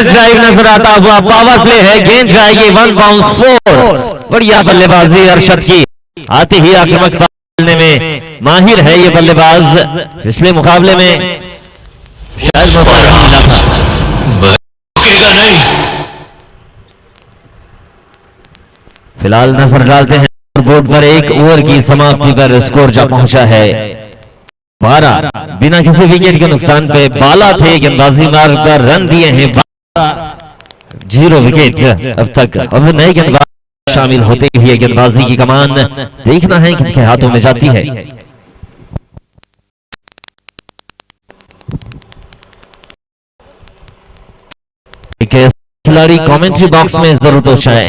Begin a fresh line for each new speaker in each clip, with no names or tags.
Stretch drive नजर आता हुआ, पावर प्ले है, गेंद जाएगी 1 बाउंस 4। बढ़िया बल्लेबाजी अरशद की, आते ही आक्रामक खेलने में माहिर है ये बल्लेबाज। पिछले मुकाबले में शायद मौका नहीं मिला था। फिलहाल नजर डालते हैं बोर्ड पर, एक ओवर की समाप्ति पर स्कोर जा पहुंचा है 12। बिना किसी विकेट के नुकसान पे बाला थे, गेंदबाजी मारकर रन दिए हैं 0 विकेट अब तक। अब नए गेंदबाज शामिल होते हुए गेंदबाजी की कमान देखना है किसके हाथों में जाती है। एक खिलाड़ी कमेंट्री बॉक्स में जरूर पहुंचाए।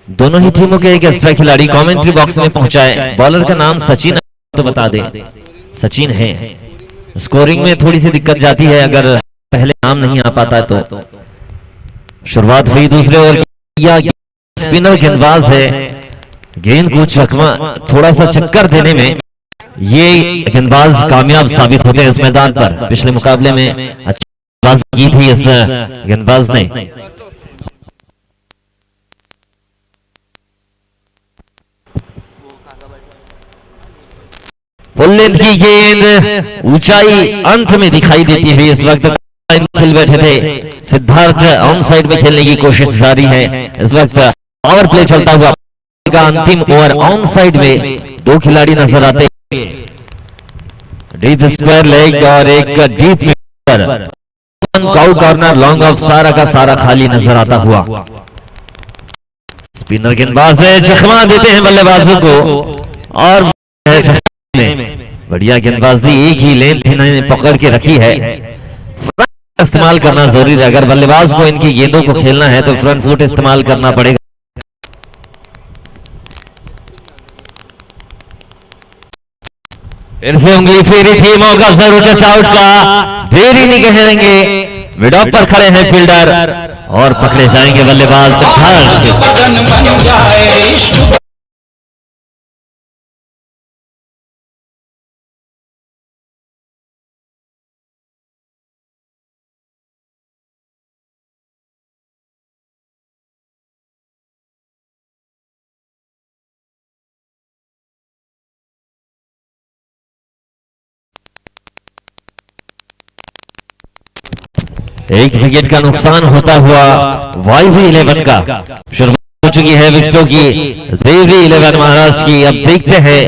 दोनों ही टीमों के एक एक्स्ट्रा खिलाड़ी कमेंट्री बॉक्स में पहुंचाए। बॉलर का नाम सचिन तो बता दे, सचिन है। स्कोरिंग में थोड़ी सी दिक्कत जाती है अगर पहले नाम नहीं आ पाता तो। शुरुआत हुई दूसरे ओवर की, स्पिनर गेंदबाज है, गेंद को चकमा थोड़ा सा चक्कर देने में ये गेंदबाज कामयाब साबित होते हैं इस मैदान पर। पिछले मुकाबले में अच्छी गेंदबाजी की थी इस गेंदबाज ने। फुल लेंथ की गेंद ऊंचाई अंत में दिखाई देती है। इस वक्त खेल बैठे थे सिद्धार्थ, ऑन साइड में खेलने की कोशिश जारी है। इस वक्त पावर प्ले चलता हुआ का अंतिम ओवर, ऑन साइड में 2 खिलाड़ी नजर आते हैं। डीप स्क्वायर लेग और एक डीप मिडर, काउ कॉर्नर, लॉन्ग ऑफ, सारा का सारा खाली नजर आता हुआ। स्पिनर गेंदबाज है, चकमा देते हैं बल्लेबाजों को और बढ़िया गेंदबाजी, एक ही लेंथ इन्होंने पकड़ के रखी है। फ्रंट इस्तेमाल करना जरूरी है, अगर बल्लेबाज को इनकी गेंदों को खेलना है तो फ्रंट फुट इस्तेमाल करना पड़ेगा। फिर से उंगली फेरी थी, मौका जरूर टच आउट का, देरी नहीं कहेंगे। मिड ऑफ पर खड़े हैं फील्डर और पकड़े जाएंगे बल्लेबाज सिद्धार्थ। एक विकेट का नुकसान होता हुआ वाईवी 11 का शुरुआत हो चुकी है विकेटों की, देवी 11 महाराष्ट्र की। अब देखते हैं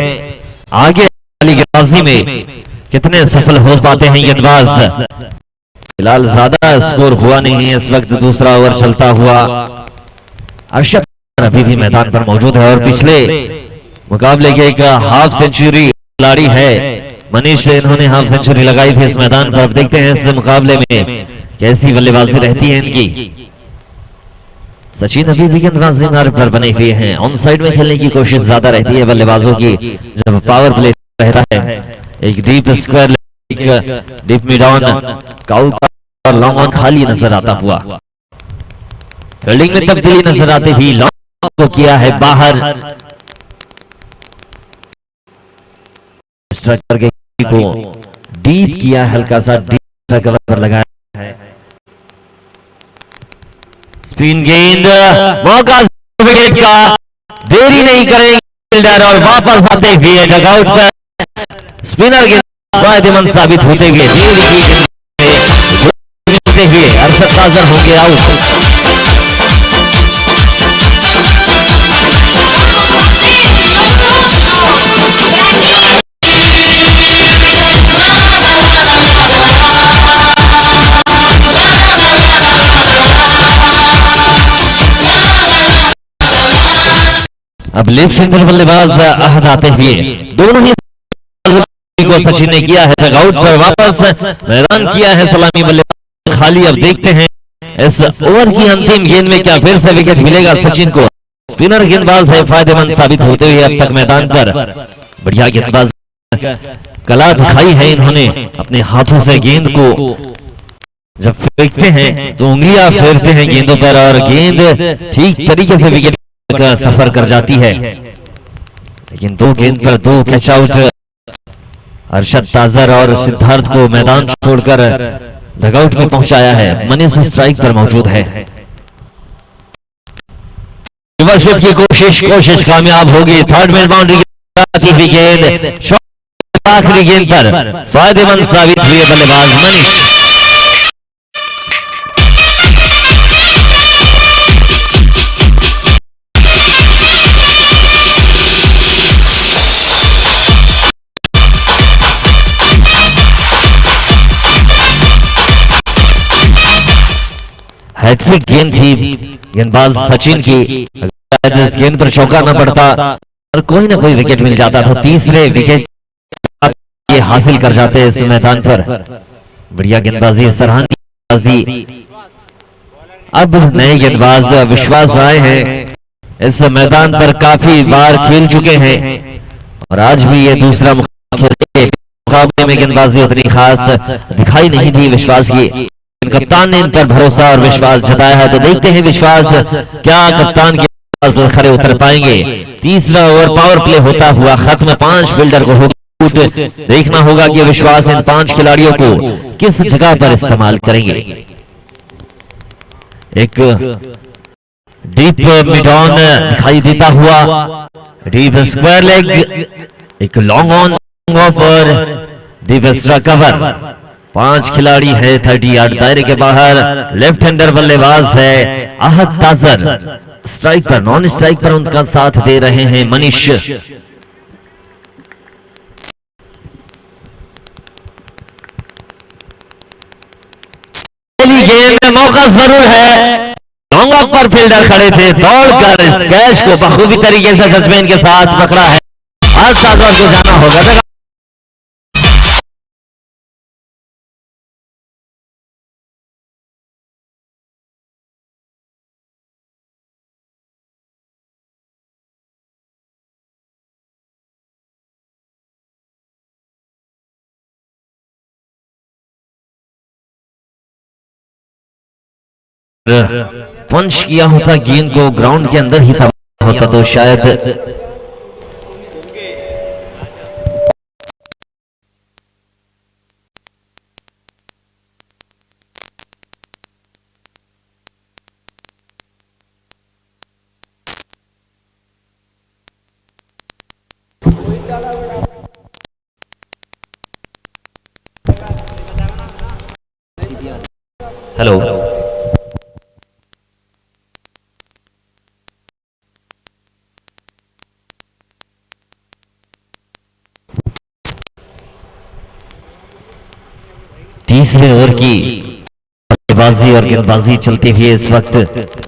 आगे वाली गेंदबाजी में कितने सफल हो पाते हैं गेंदबाज। फिलहाल ज्यादा स्कोर हुआ नहीं है इस वक्त, दूसरा ओवर चलता हुआ। अरशद अभी भी मैदान पर मौजूद है और पिछले मुकाबले के एक हाफ सेंचुरी खिलाड़ी है मनीष, इन्होंने हाफ सेंचुरी लगाई थी इस मैदान पर। अब देखते हैं इस मुकाबले में कैसी बल्लेबाजी रहती है इनकी। सचिन अभी भी गेंदबाजी मार्ग पर बने हुए हैं, ऑन साइड में खेलने की कोशिश ज्यादा रहती है बल्लेबाजों की जब पावर प्ले रहता है। एक deep square, deep mid on, cow और लॉन्ग ऑन खाली नजर आता हुआ। फील्डिंग में तब्दीली नजर आते ही लॉन्ग को किया है बाहर, स्ट्रक्चर के को डीप किया, हल्का सा डीप कवर पर लगाया है। स्पिन गेंद, मौका विकेट का, देरी नहीं करेंगे फील्डर और वापस आते हुए डगआउट पर स्पिनर गेंद फायदेमंद साबित होते हुए अरशद काजर होंगे आउट। अब लेफ्ट सेंटर बल्लेबाज अहद आते हुए दोनों ही को सचिन ने किया है डगआउट पर, वापस मैदान किया है सलामी बल्लेबाज खाली। अब देखते हैं इस ओवर की अंतिम गेंद में क्या फिर से विकेट मिलेगा सचिन को। स्पिनर गेंदबाज है, फायदेमंद साबित होते हुए अब तक मैदान पर। बढ़िया गेंदबाज, कला दिखाई है इन्होंने अपने हाथों से। गेंद को जब फेंकते हैं तो उंगलियां फेरते हैं गेंदों पर और गेंद ठीक तरीके से विकेट का सफर कर जाती है। लेकिन 2 गेंद पर 2 कैच आउट अरशद ताजर और सिद्धार्थ को मैदान छोड़कर डगआउट में पहुंचाया है। मनीष स्ट्राइक पर मौजूद है। रिवर्सशिफ्ट की कोशिश कामयाब होगी। थर्ड मिड बाउंड्री गेंद आखिरी गेंद पर फायदेमंद साबित हुए बल्लेबाज मनीष। हैट्रिक गेंद थी गेंदबाज सचिन की। इस गेंद पर चौका न पड़ता और कोई ना कोई विकेट मिल जाता था। तीसरे विकेट ये हासिल कर जाते इस मैदान पर। बढ़िया गेंदबाजी, सराहनीय गेंदबाजी। अब नए गेंदबाज विश्वास आए हैं इस मैदान पर, काफी बार खेल चुके हैं और आज भी ये दूसरा मुकाबले में गेंदबाजी उतनी खास दिखाई नहीं दी विश्वास की। कप्तान ने इन पर भरोसा और विश्वास जताया है, तो देखते हैं विश्वास क्या कप्तान के खड़े उतर पाएंगे। तीसरा ओवर पावर प्ले होता हुआ खत्म। 5 फील्डर को देखना होगा कि विश्वास इन 5 खिलाड़ियों को किस जगह पर इस्तेमाल करेंगे। एक डीप मिड ऑन दिखाई देता हुआ, डीप स्क्वायर लेग, एक लॉन्ग ऑन ऑफ और डीप एक्स्ट्रा कवर। 5 खिलाड़ी है 30 यार्ड दायरे के बाहर। लेफ्ट हैंडर बल्लेबाज है आहत ताजर। स्ट्राइक पर, नॉन स्ट्राइक पर उनका साथ दे रहे हैं मनीष। गेंद में मौका जरूर है। लॉन्ग ऑफ पर फील्डर खड़े थे, दौड़कर इस कैच को बखूबी तरीके से सचमैन के साथ पकड़ा है। आज ताजर को जाना होगा। पंच किया होता गेंद को, ग्राउंड के अंदर ही था होता तो शायद हेलो तीसरे ओवर की बल्लेबाजी और गेंदबाजी चलती हुई इस वक्त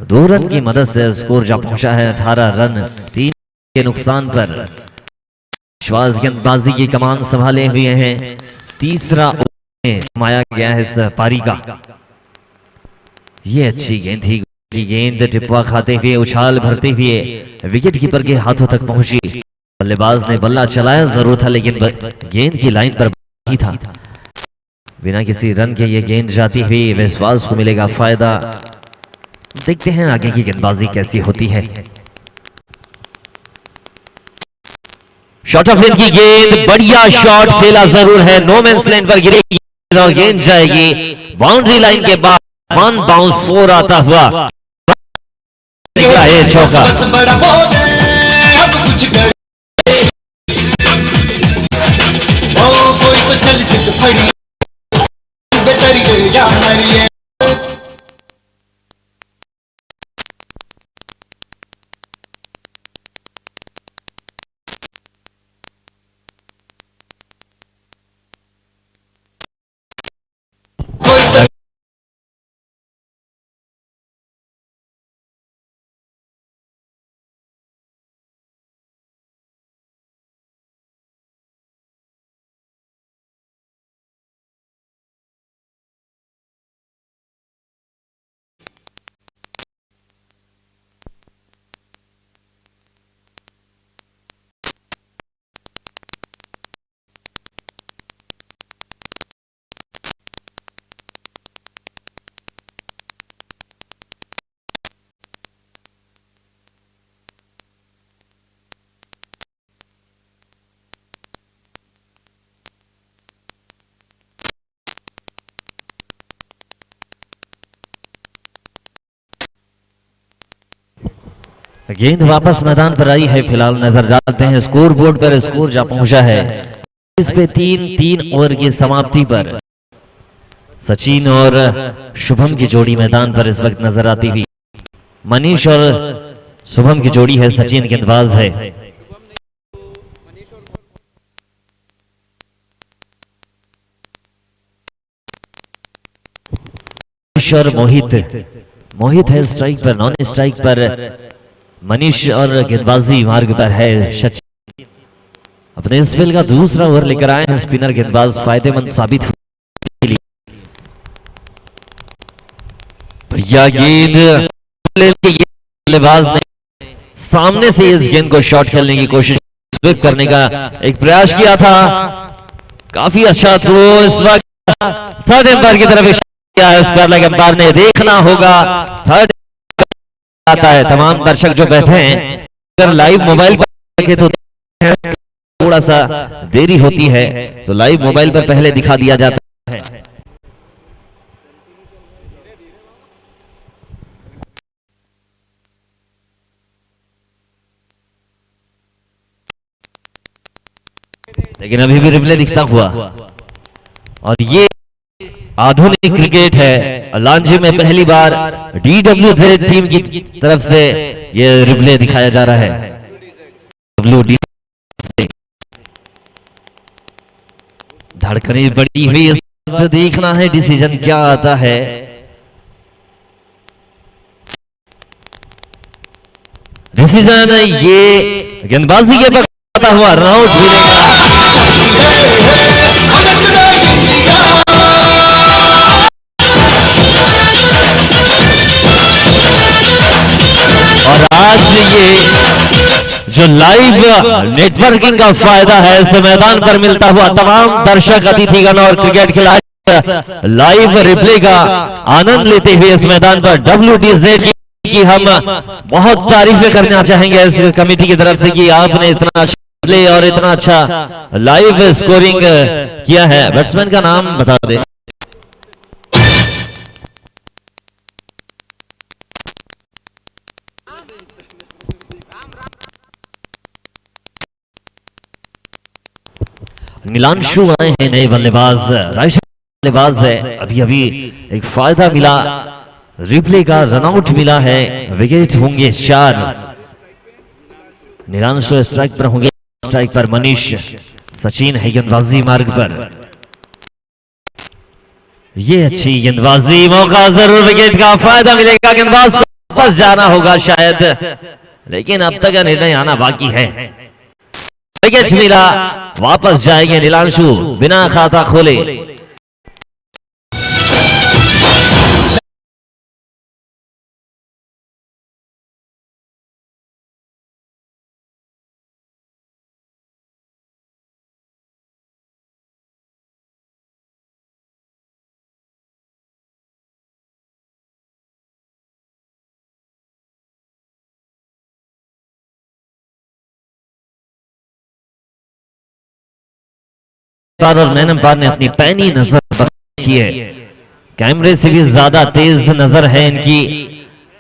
दो रन की मदद से स्कोर जा पहुंचा है 18 रन 3 के नुकसान पर। विश्वास गेंदबाजी की कमान संभाले हुए हैं। तीसरा ओवर माया गया है इस पारी का। ये अच्छी गेंद थी, गेंद टिप्पा खाते हुए, उछाल भरते हुए विकेट कीपर के हाथों तक पहुंची। बल्लेबाज ने बल्ला चलाया जरूर था, लेकिन गेंद की लाइन पर ही था। बिना किसी रन के ये गेंद जाती हुई विश्वास को मिलेगा फायदा। देखते हैं आगे की गेंदबाजी कैसी होती है। शॉट ऑफ लेन की गेंद, बढ़िया शॉट खेला जरूर है, नो मैंस लैंड पर गिरेगी और गेंद जाएगी बाउंड्री लाइन के बाद। 1 बाउंस 4 आता हुआ चौका। गेंद वापस मैदान पर आई है। फिलहाल नजर डालते हैं स्कोर बोर्ड पर। स्कोर जा पहुंचा है इस पे 3 ओवर की समाप्ति पर। सचिन और शुभम की जोड़ी मैदान पर इस वक्त नजर आती हुई। मनीष और शुभम की जोड़ी है। सचिन गेंदबाज है। मनीष और मोहित है स्ट्राइक पर। नॉन स्ट्राइक पर मनीष और गेंदबाजी मार्ग पर है सचिन। अपने स्पेल का दूसरा ओवर लेकर आए हैं स्पिनर गेंदबाज। फायदेमंद साबित हुए। यह गेंद बल्लेबाज ने सामने से इस गेंद को शॉट खेलने की कोशिश स्विप करने का एक प्रयास किया था। काफी अच्छा थ्रो इस वक्त थर्ड एम्पायर की तरफ किया है। स्क्वायर लेग एम्पायर ने देखना होगा। थर्ड आता है। तमाम दर्शक जो बैठे हैं अगर लाइव मोबाइल पर देखें तो थोड़ा सा देरी होती है, तो लाइव मोबाइल पर पहले दिखा दिया जाता है। लेकिन अभी भी रिप्ले दिखता हुआ। और ये आधुनिक क्रिकेट है। लांजी में पहली बार DW टीम की तरफ से ये रिप्ले दिखाया जा रहा है। WD धड़कने बड़ी हुई। देखना है डिसीजन क्या आता है। डिसीजन ये गेंदबाजी के पक्ष आता हुआ रन आउट मिलेगा। और आज ये जो लाइव नेटवर्किंग का फायदा है इस मैदान पर मिलता हुआ तमाम दर्शक, अतिथिगण और क्रिकेट खिलाड़ी लाइव रिप्ले का आनंद लेते हुए इस मैदान पर WTZ की हम बहुत तारीफें करना चाहेंगे इस कमेटी की तरफ से कि आपने इतना अच्छा प्ले और इतना अच्छा लाइव स्कोरिंग किया है। बैट्समैन का नाम बता दें। नीलांशु आए हैं नए बल्लेबाज। राइट बल्लेबाज है। अभी अभी एक फायदा मिला रिप्ले का, रनआउट मिला है। विकेट होंगे 4। नीलांशु स्ट्राइक पर होंगे। स्ट्राइक पर मनीष। सचिन है गेंदबाजी मार्ग पर। ये अच्छी गेंदबाजी, मौका जरूर विकेट का फायदा मिलेगा। गेंदबाज को वापस जाना होगा शायद, लेकिन अब तक निर्णय आना बाकी है। विकेट मिला, वापस जाएंगे नीलांशु बिना खाता खोले। और मैन अंपायर ने अपनी पैनी नजर की है। कैमरे से भी ज्यादा तेज नजर है इनकी।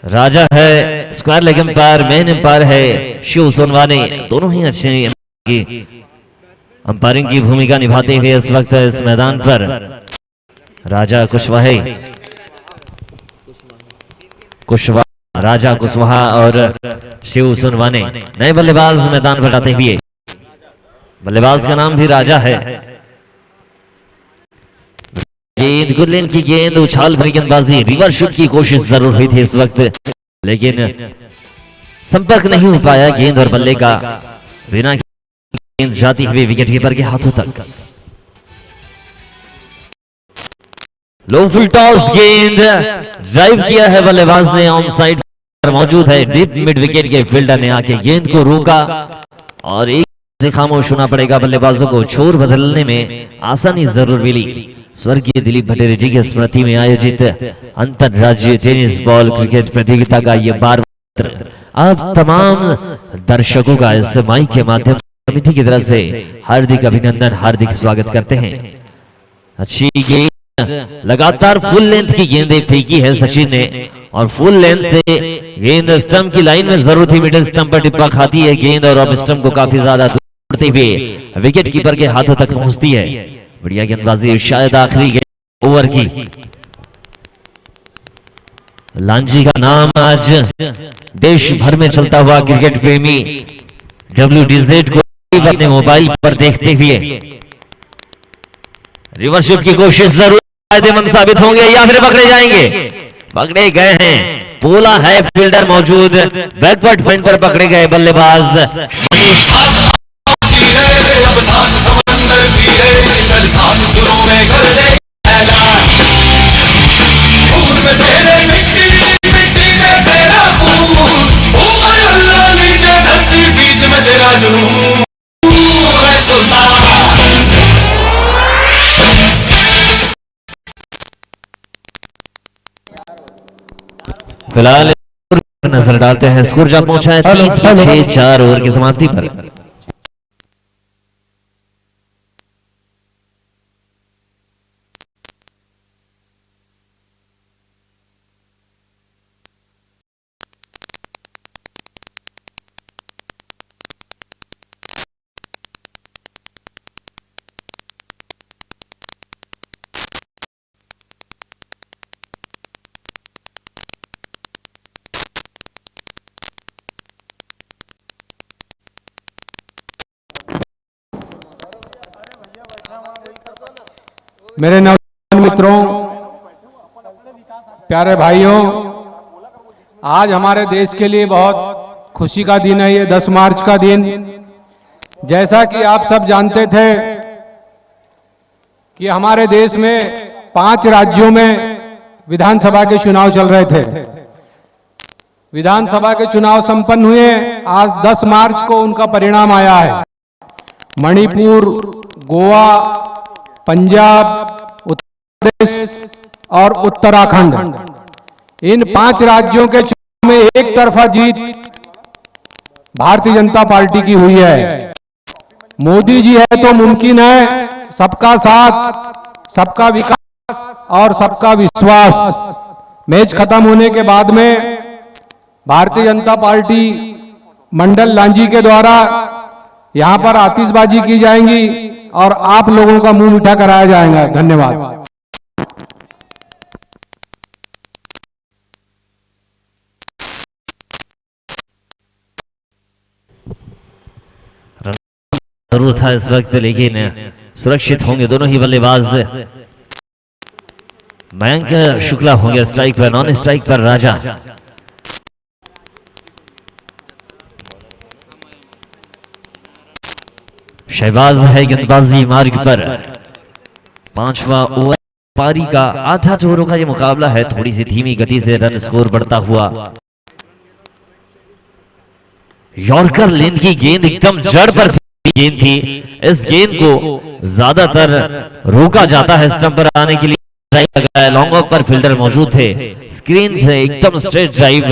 राजा है square leg umpire, man umpire है शिव सोनवाने। दोनों ही अच्छे अंपायरिंग की भूमिका निभाते हुए इस वक्त इस मैदान पर राजा कुशवाहा, राजा कुशवाहा और शिव सोनवाने नए बल्लेबाज मैदान पर आते हुए। बल्लेबाज का नाम भी राजा है। गेंद गुरलेन की गेंद, उछाल भरी गेंदबाजी, रिवर्स शॉट की कोशिश जरूर हुई थी इस वक्त, लेकिन संपर्क नहीं हो पाया गेंद और बल्ले का। बिना गेंद जाती हुई विकेट कीपर के हाथों तक। लो फुल टॉस, गेंद ड्राइव किया है बल्लेबाज ने। ऑन साइड पर मौजूद है डीप मिड विकेट के फील्डर ने आके गेंद को रोका और एक से खामोश होना पड़ेगा बल्लेबाजों को। छोर बदलने में आसानी जरूर मिली। स्वर्गीय दिलीप भटेरे जी की स्मृति में आयोजित अंतरराज्यीय टेनिस बॉल क्रिकेट प्रतियोगिता का ये 12वां आप तमाम दर्शकों का इस माइक के माध्यम से कमेटी की तरफ से हार्दिक अभिनंदन, हार्दिक स्वागत करते हैं। अच्छी गेंद, लगातार फुल लेंथ की गेंदें फेंकी है सचिन ने और फुल लेंथ से गेंद स्टंप की लाइन में जरूर थी, मिडिल स्टंप पर टिप्पा खाती है गेंद और अब स्टंप को काफी ज्यादा उड़ते हुए विकेट कीपर के हाथों तक पहुंचती है। बढ़िया गेंदबाजी, शायद आखिरी गेंद ओवर की। लांजी का नाम आज देश भर में चलता हुआ क्रिकेट प्रेमी WDZ को अपने मोबाइल पर देखते हुए रिवर्स स्वीप की कोशिश जरूर फायदेमंद साबित होंगे या फिर पकड़े जाएंगे। पकड़े गए हैं, पोला है फील्डर मौजूद, बैकवर्ड पॉइंट पर पकड़े गए बल्लेबाज फिलहाल नजर डालते हैं। स्कोर जब पहुंचा है 30-4 ओवर की समाप्ति पर।
मेरे नौजवान मित्रों, प्यारे भाइयों, आज हमारे देश के लिए बहुत खुशी का दिन है। ये 10 मार्च का दिन, जैसा कि आप सब जानते थे कि हमारे देश में 5 राज्यों में विधानसभा के चुनाव चल रहे थे। विधानसभा के चुनाव संपन्न हुए, आज 10 मार्च को उनका परिणाम आया है। मणिपुर, गोवा, पंजाब, उत्तर प्रदेश और उत्तराखंड, इन 5 राज्यों के चुनाव में एक तरफा जीत भारतीय जनता पार्टी की हुई है। मोदी जी है तो मुमकिन है सबका साथ, सबका विकास और सबका विश्वास। मैच खत्म होने के बाद में भारतीय जनता पार्टी मंडल लांजी के द्वारा यहां पर आतिशबाजी की जाएंगी और आप लोगों का मुंह मीठा कराया जाएगा। धन्यवाद।
जरूर था इस वक्त, लेकिन सुरक्षित होंगे दोनों ही बल्लेबाज। मयंक शुक्ला होंगे स्ट्राइक पर, नॉन स्ट्राइक पर राजा। शहबाज है गेंदबाजी मार्ग पर। 5वां ओवर पारी का 8 ओवरों का ये मुकाबला है। थोड़ी सी धीमी गति से रन स्कोर बढ़ता हुआ। यॉर्कर लेन की गेंद एकदम जड़ पर गेंद थी। इस गेंद को ज्यादातर रोका जाता है स्टंप पर आने के लिए। लॉन्ग ऑफ पर फील्डर मौजूद थे, स्क्रीन से एकदम स्ट्रेट ड्राइव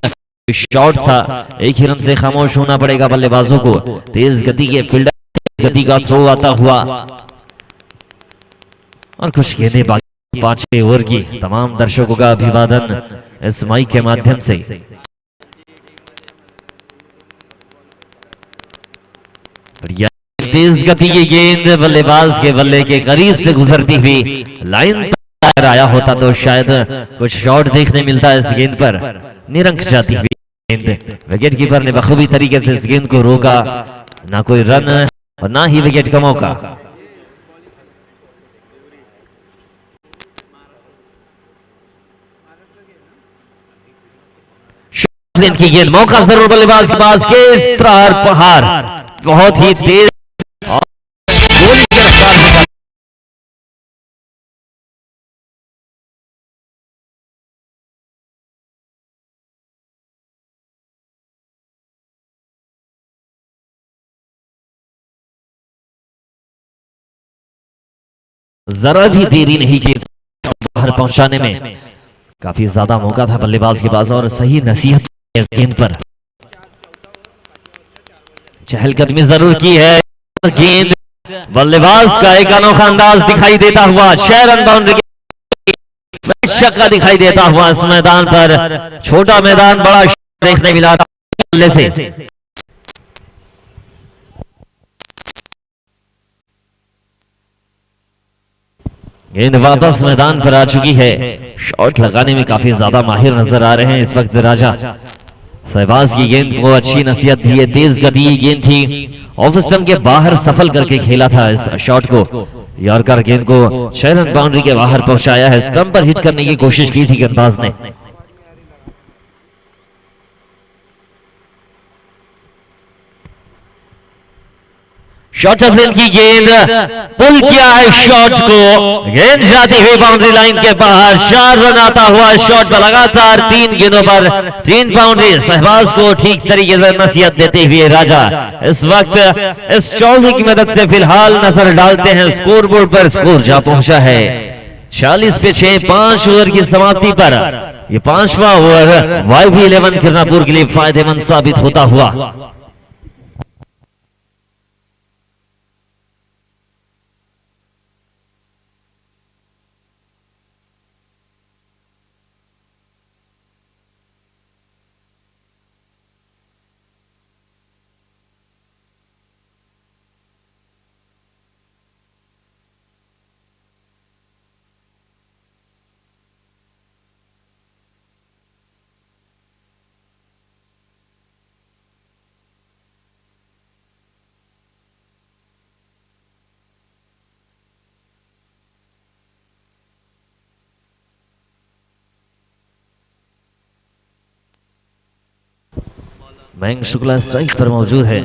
शॉट था। एक ही रन से खामोश होना पड़ेगा बल्लेबाजों को। तेज गति के फील्डर गति का थ्रो आता हुआ और कुछ गेंदें बाकी 5वें ओवर की। तमाम दर्शकों का अभिवादन इस माइक के माध्यम से। तेज गति की गेंद बल्लेबाज के बल्ले के करीब से गुजरती हुई लाइन पर आया होता तो शायद कुछ शॉट देखने मिलता है। इस गेंद पर निरंक जाती हुई गेंद, विकेट कीपर ने बखूबी तरीके से इस गेंद को रोका। ना कोई रन और ना ही विकेट का मौका। की गेंद, मौका जरूर बल्लेबाज के पास। के प्रहार बहुत ही तेज और गोली की रफ्तार। जरा भी देरी नहीं की बाहर पहुंचाने में। काफी ज्यादा मौका था बल्लेबाज के पास और सही नसीहत गेंद पर चहलकदमी जरूर की है। गेंद बल्लेबाज का एक अनोखा अंदाज दिखाई देता हुआ। 6 रन बाउंड्री छक्का दिखाई देता हुआ इस मैदान पर। छोटा मैदान, बड़ा देखने मिला बल्ले से। गेंद वापस मैदान पर आ चुकी है। शॉट लगाने में काफी ज्यादा माहिर नजर आ रहे हैं इस वक्त राजा। शहबाज की गेंद को अच्छी नसीहत दी है, तेज गति की गेंद थी, ऑफ स्टंप के बाहर सफल करके खेला था इस शॉट को। यॉर्कर गेंद को 6 रन बाउंड्री के बाहर पहुंचाया है। स्टंप पर हिट करने की कोशिश की थी गेंदबाज ने। शॉट ऑफ लेन की गेंद, पुल किया है शॉट को, गेंद जाती हुई बाउंड्री लाइन के बाहर। 4 रन आता हुआ शॉट पर लगातार 3 गेंदों पर 3 बाउंड्री। शहबाज को ठीक तरीके से नसीहत देते हुए राजा इस वक्त इस चौकी की मदद से फिलहाल नजर डालते हैं स्कोर बोर्ड पर। स्कोर जा पहुंचा है 46 पे 6, 5 ओवर की समाप्ति पर। ये 5वां ओवर YV11 किरनापुर के लिए फायदेमंद साबित होता हुआ। मयंक शुक्ला स्ट्राइक पर मौजूद है।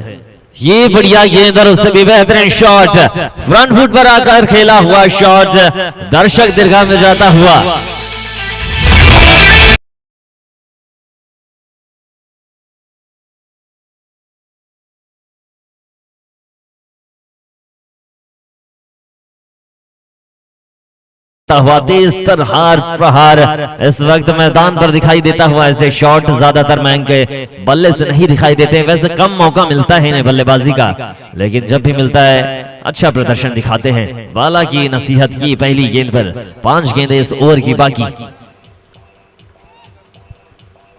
ये बढ़िया गेंद और उससे भी बेहतरीन शॉट, फ्रंट फुट पर आकर खेला हुआ शॉट, दर्शक दीर्घा में जाता हुआ। हुआ तेज तरहार प्रहार इस वक्त मैदान पर दिखाई देता हुआ। ऐसे शॉट ज्यादातर मयंक के बल्ले से नहीं दिखाई देते। वैसे कम मौका मिलता है इन्हें बल्लेबाजी का, लेकिन जब भी मिलता है अच्छा प्रदर्शन दिखाते हैं। बाला की नसीहत की पहली गेंद पर 5 गेंदें इस ओवर की बाकी।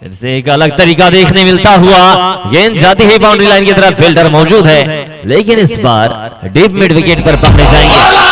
इनसे एक अलग तरीका देखने मिलता हुआ, गेंद जाती है बाउंड्री लाइन की तरफ। फील्डर मौजूद है, लेकिन इस बार डीप मिड विकेट पर पकड़े जाएंगे।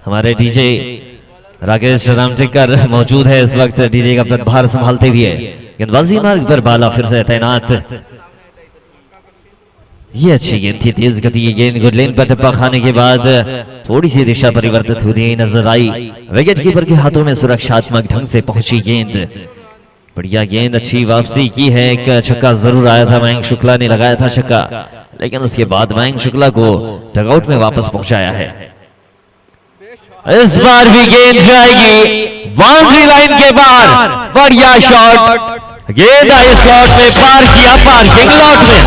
हमारे डीजे राकेश रामटेकर मौजूद है इस वक्त, डीजे का भार संभालते हुए। गेंदबाजी मार्ग पर बाला फिर से तैनात। ये अच्छी गेंद थी, तेज गति की गेंद को लेन पर टप्पा खाने के बाद थोड़ी सी दिशा परिवर्तित होती नजर आई। विकेट कीपर के हाथों में सुरक्षात्मक ढंग से पहुंची गेंद। बढ़िया गेंद, अच्छी वापसी की है। एक छक्का जरूर आया था, मयंक शुक्ला ने लगाया था छक्का, लेकिन उसके बाद मयंक शुक्ला को डगआउट में वापस पहुंचाया है। इस बार भी गेंद जाएगी बाउंड्री लाइन के बाहर। बढ़िया शॉट, गेंद आई शॉट में पार किया, पार्किंग लॉट में।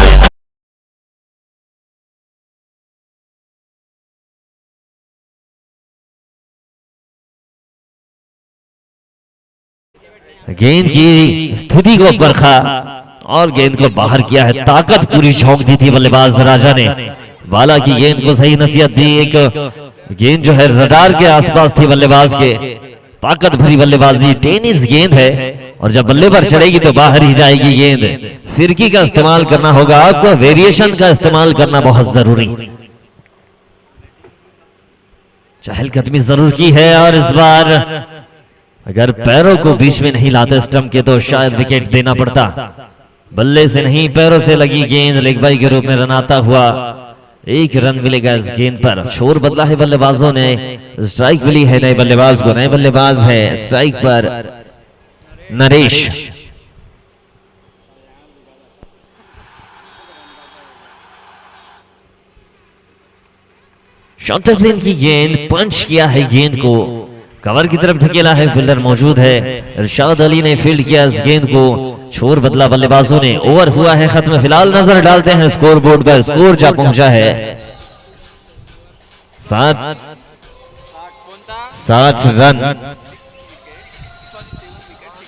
गेंद की स्थिति को परखा और गेंद को बाहर किया है। ताकत पूरी झोंक दी थी बल्लेबाज राजा ने। बाला की गेंद को सही नसीहत दी। एक गेंद जो है रडार के आसपास थी बल्लेबाज के। ताकत भरी बल्लेबाजी, टेनिस गेंद है और जब बल्ले पर चढ़ेगी तो बाहर ही जाएगी गेंद। फिरकी का इस्तेमाल करना होगा आपको, वेरिएशन का इस्तेमाल करना बहुत जरूरी। चहलकदमी जरूर की है और इस बार अगर पैरों को बीच में नहीं लाते स्टंप के तो शायद विकेट देना पड़ता। बल्ले से नहीं, पैरों से लगी गेंद, लेग बाई के रूप में रन आता हुआ एक रन मिलेगा इस गेंद पर। छोर बदला है बल्लेबाजों ने, स्ट्राइक मिली है नए बल्लेबाज को। नए बल्लेबाज है स्ट्राइक पर नरेश। शॉर्ट लेन की गेंद, पंच किया है गेंद को, कवर की तरफ ढकेला है, फील्डर मौजूद है। इरशाद अली ने फील्ड किया इस गेंद को। छोर बदला बल्लेबाजों ने, ओवर हुआ है खत्म। फिलहाल नजर डालते हैं स्कोर बोर्ड पर। स्कोर जा पहुंचा है 60 रन। 60 run, 7 wicket.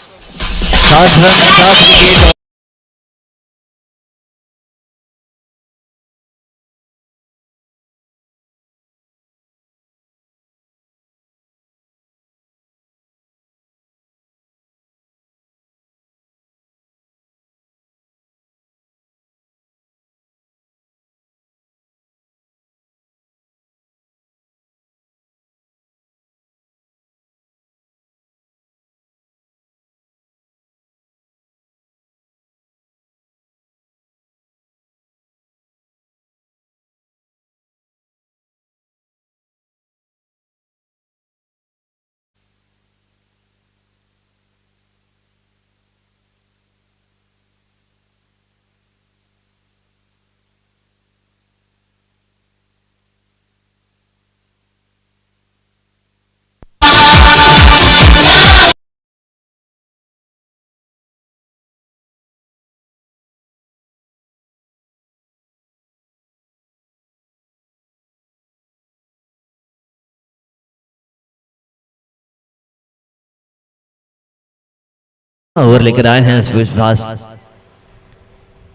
ओवर लेकर आए हैं स्विच फास्ट।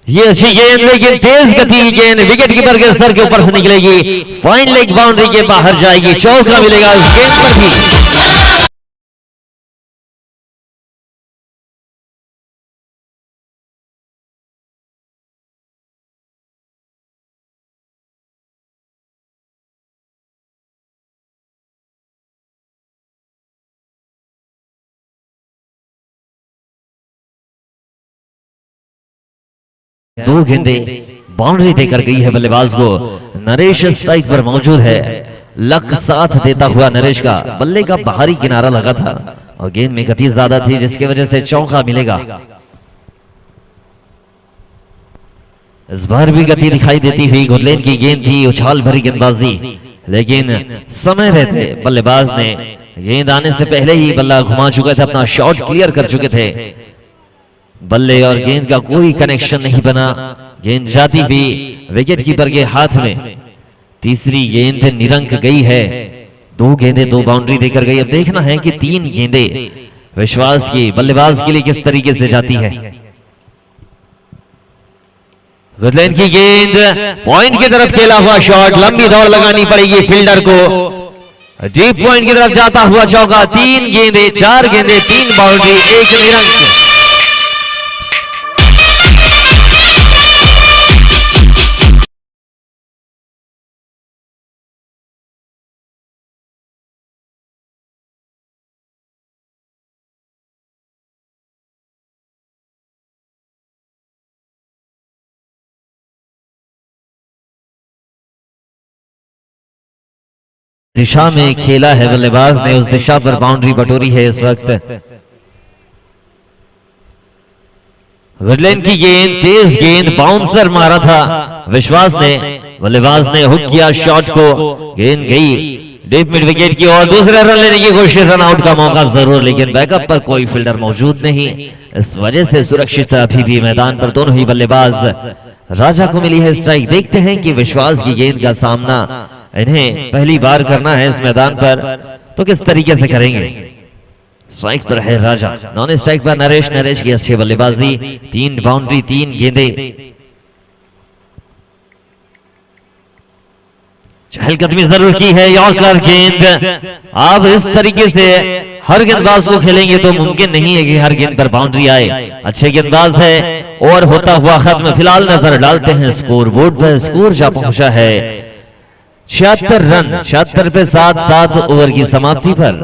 ये अच्छी गेंद, लेकिन तेज गति की गेंद विकेट कीपर के सर के ऊपर से निकलेगी। फाइन लेग बाउंड्री के बाहर जाएगी। चौका मिलेगा इस गेंद पर भी। दो गेंदे बाउंड्री देकर गई है बल्लेबाज को। नरेश स्ट्राइक पर मौजूद है। लक साथ देता हुआ नरेश का, बल्ले का बाहरी किनारा लगा था और गेंद में गति ज्यादा थी, जिसकी वजह से चौका मिलेगा। इस बार भी गति दिखाई देती हुई गुरलेन की गेंद थी, उछाल भरी गेंदबाजी, लेकिन समय रहते बल्लेबाज ने गेंद आने से पहले ही बल्ला घुमा चुके थे, अपना शॉट क्लियर कर चुके थे। बल्ले और गेंद का कोई कनेक्शन नहीं बना। गेंद जाती हुई विकेट कीपर के हाथ में। तीसरी गेंद निरंक गई है। दो गेंदें दो बाउंड्री देकर गई। अब देखना है कि तीन गेंदें विश्वास की बल्लेबाज के लिए किस तरीके से जाती है। गुरलेन की गेंद पॉइंट की तरफ खेला हुआ शॉट, लंबी दौड़ लगानी पड़ेगी फील्डर को। डीप पॉइंट की तरफ जाता हुआ चौका। तीन गेंदें, चार गेंदें, तीन बाउंड्री, एक निरंक। दिशा में खेला है बल्लेबाज ने, उस दिशा पर बाउंड्री बटोरी है इस वक्त। गुरलेन की गेंद, तेज गेंद, बाउंसर मारा था विश्वास ने। बल्लेबाज ने हुक किया शॉट को, गेंद गई डीप मिड विकेट की ओर। दूसरे रन लेने की कोशिश, रन आउट का मौका जरूर, लेकिन बैकअप पर कोई फील्डर मौजूद नहीं, इस वजह से सुरक्षित अभी भी मैदान पर दोनों ही बल्लेबाज। राजा को मिली है स्ट्राइक। देखते हैं कि विश्वास की गेंद का सामना इन्हें पहली बार करना है इस मैदान पर, तो किस तरीके से करेंगे। स्ट्राइक पर है राजा, नॉन स्ट्राइक पर नरेश। नरेश की अच्छी बल्लेबाजी, तीन बाउंड्री, तीन गेंदे। चहलकदमी जरूर की है, यॉर्कर गेंद। आप इस तरीके से हर गेंदबाज को खेलेंगे तो मुमकिन नहीं है कि हर गेंद पर बाउंड्री आए। अच्छे गेंदबाज है और होता हुआ खत्म। फिलहाल नजर डालते हैं स्कोर बोर्ड पर। स्कोर जा पहुंचा है 76 रन, 76 पे 7 ओवर की समाप्ति पर।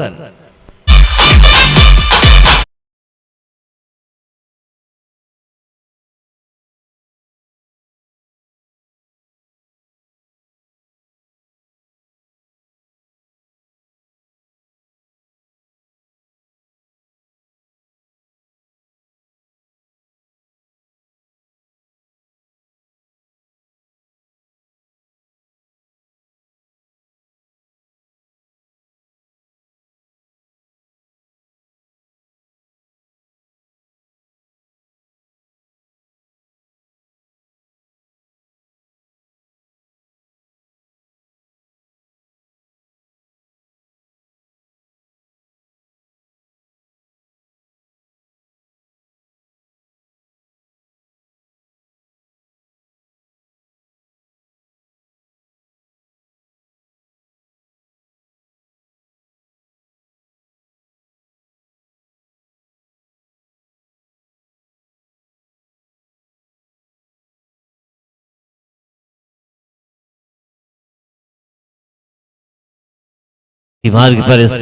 मार्ग पर इस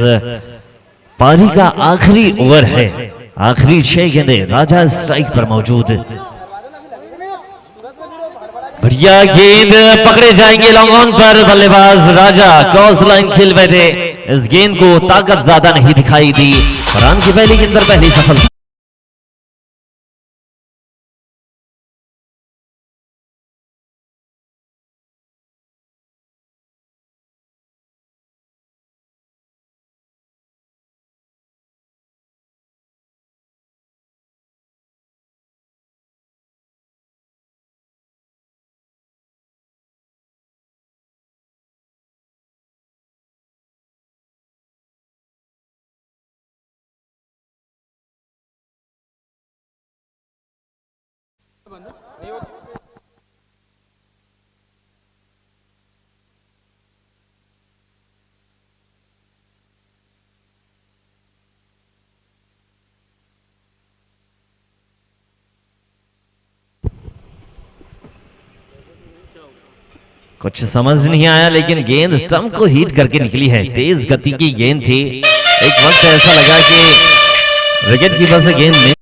पारी का आखिरी ओवर है। आखिरी 6 गेंदें राजा स्ट्राइक पर मौजूद। बढ़िया गेंद पकड़े जाएंगे लॉन्ग ऑन पर। बल्लेबाज राजा क्रॉस द लाइन खेल बैठे। इस गेंद को ताकत ज्यादा नहीं दिखाई दी। फरहान की पहली गेंद पर पहली सफलता। कुछ समझ नहीं आया, लेकिन गेंद स्टंप को हिट करके निकली है। तेज गति की गेंद थी। एक वक्त ऐसा लगा कि विकेट कीपर से गेंद में है।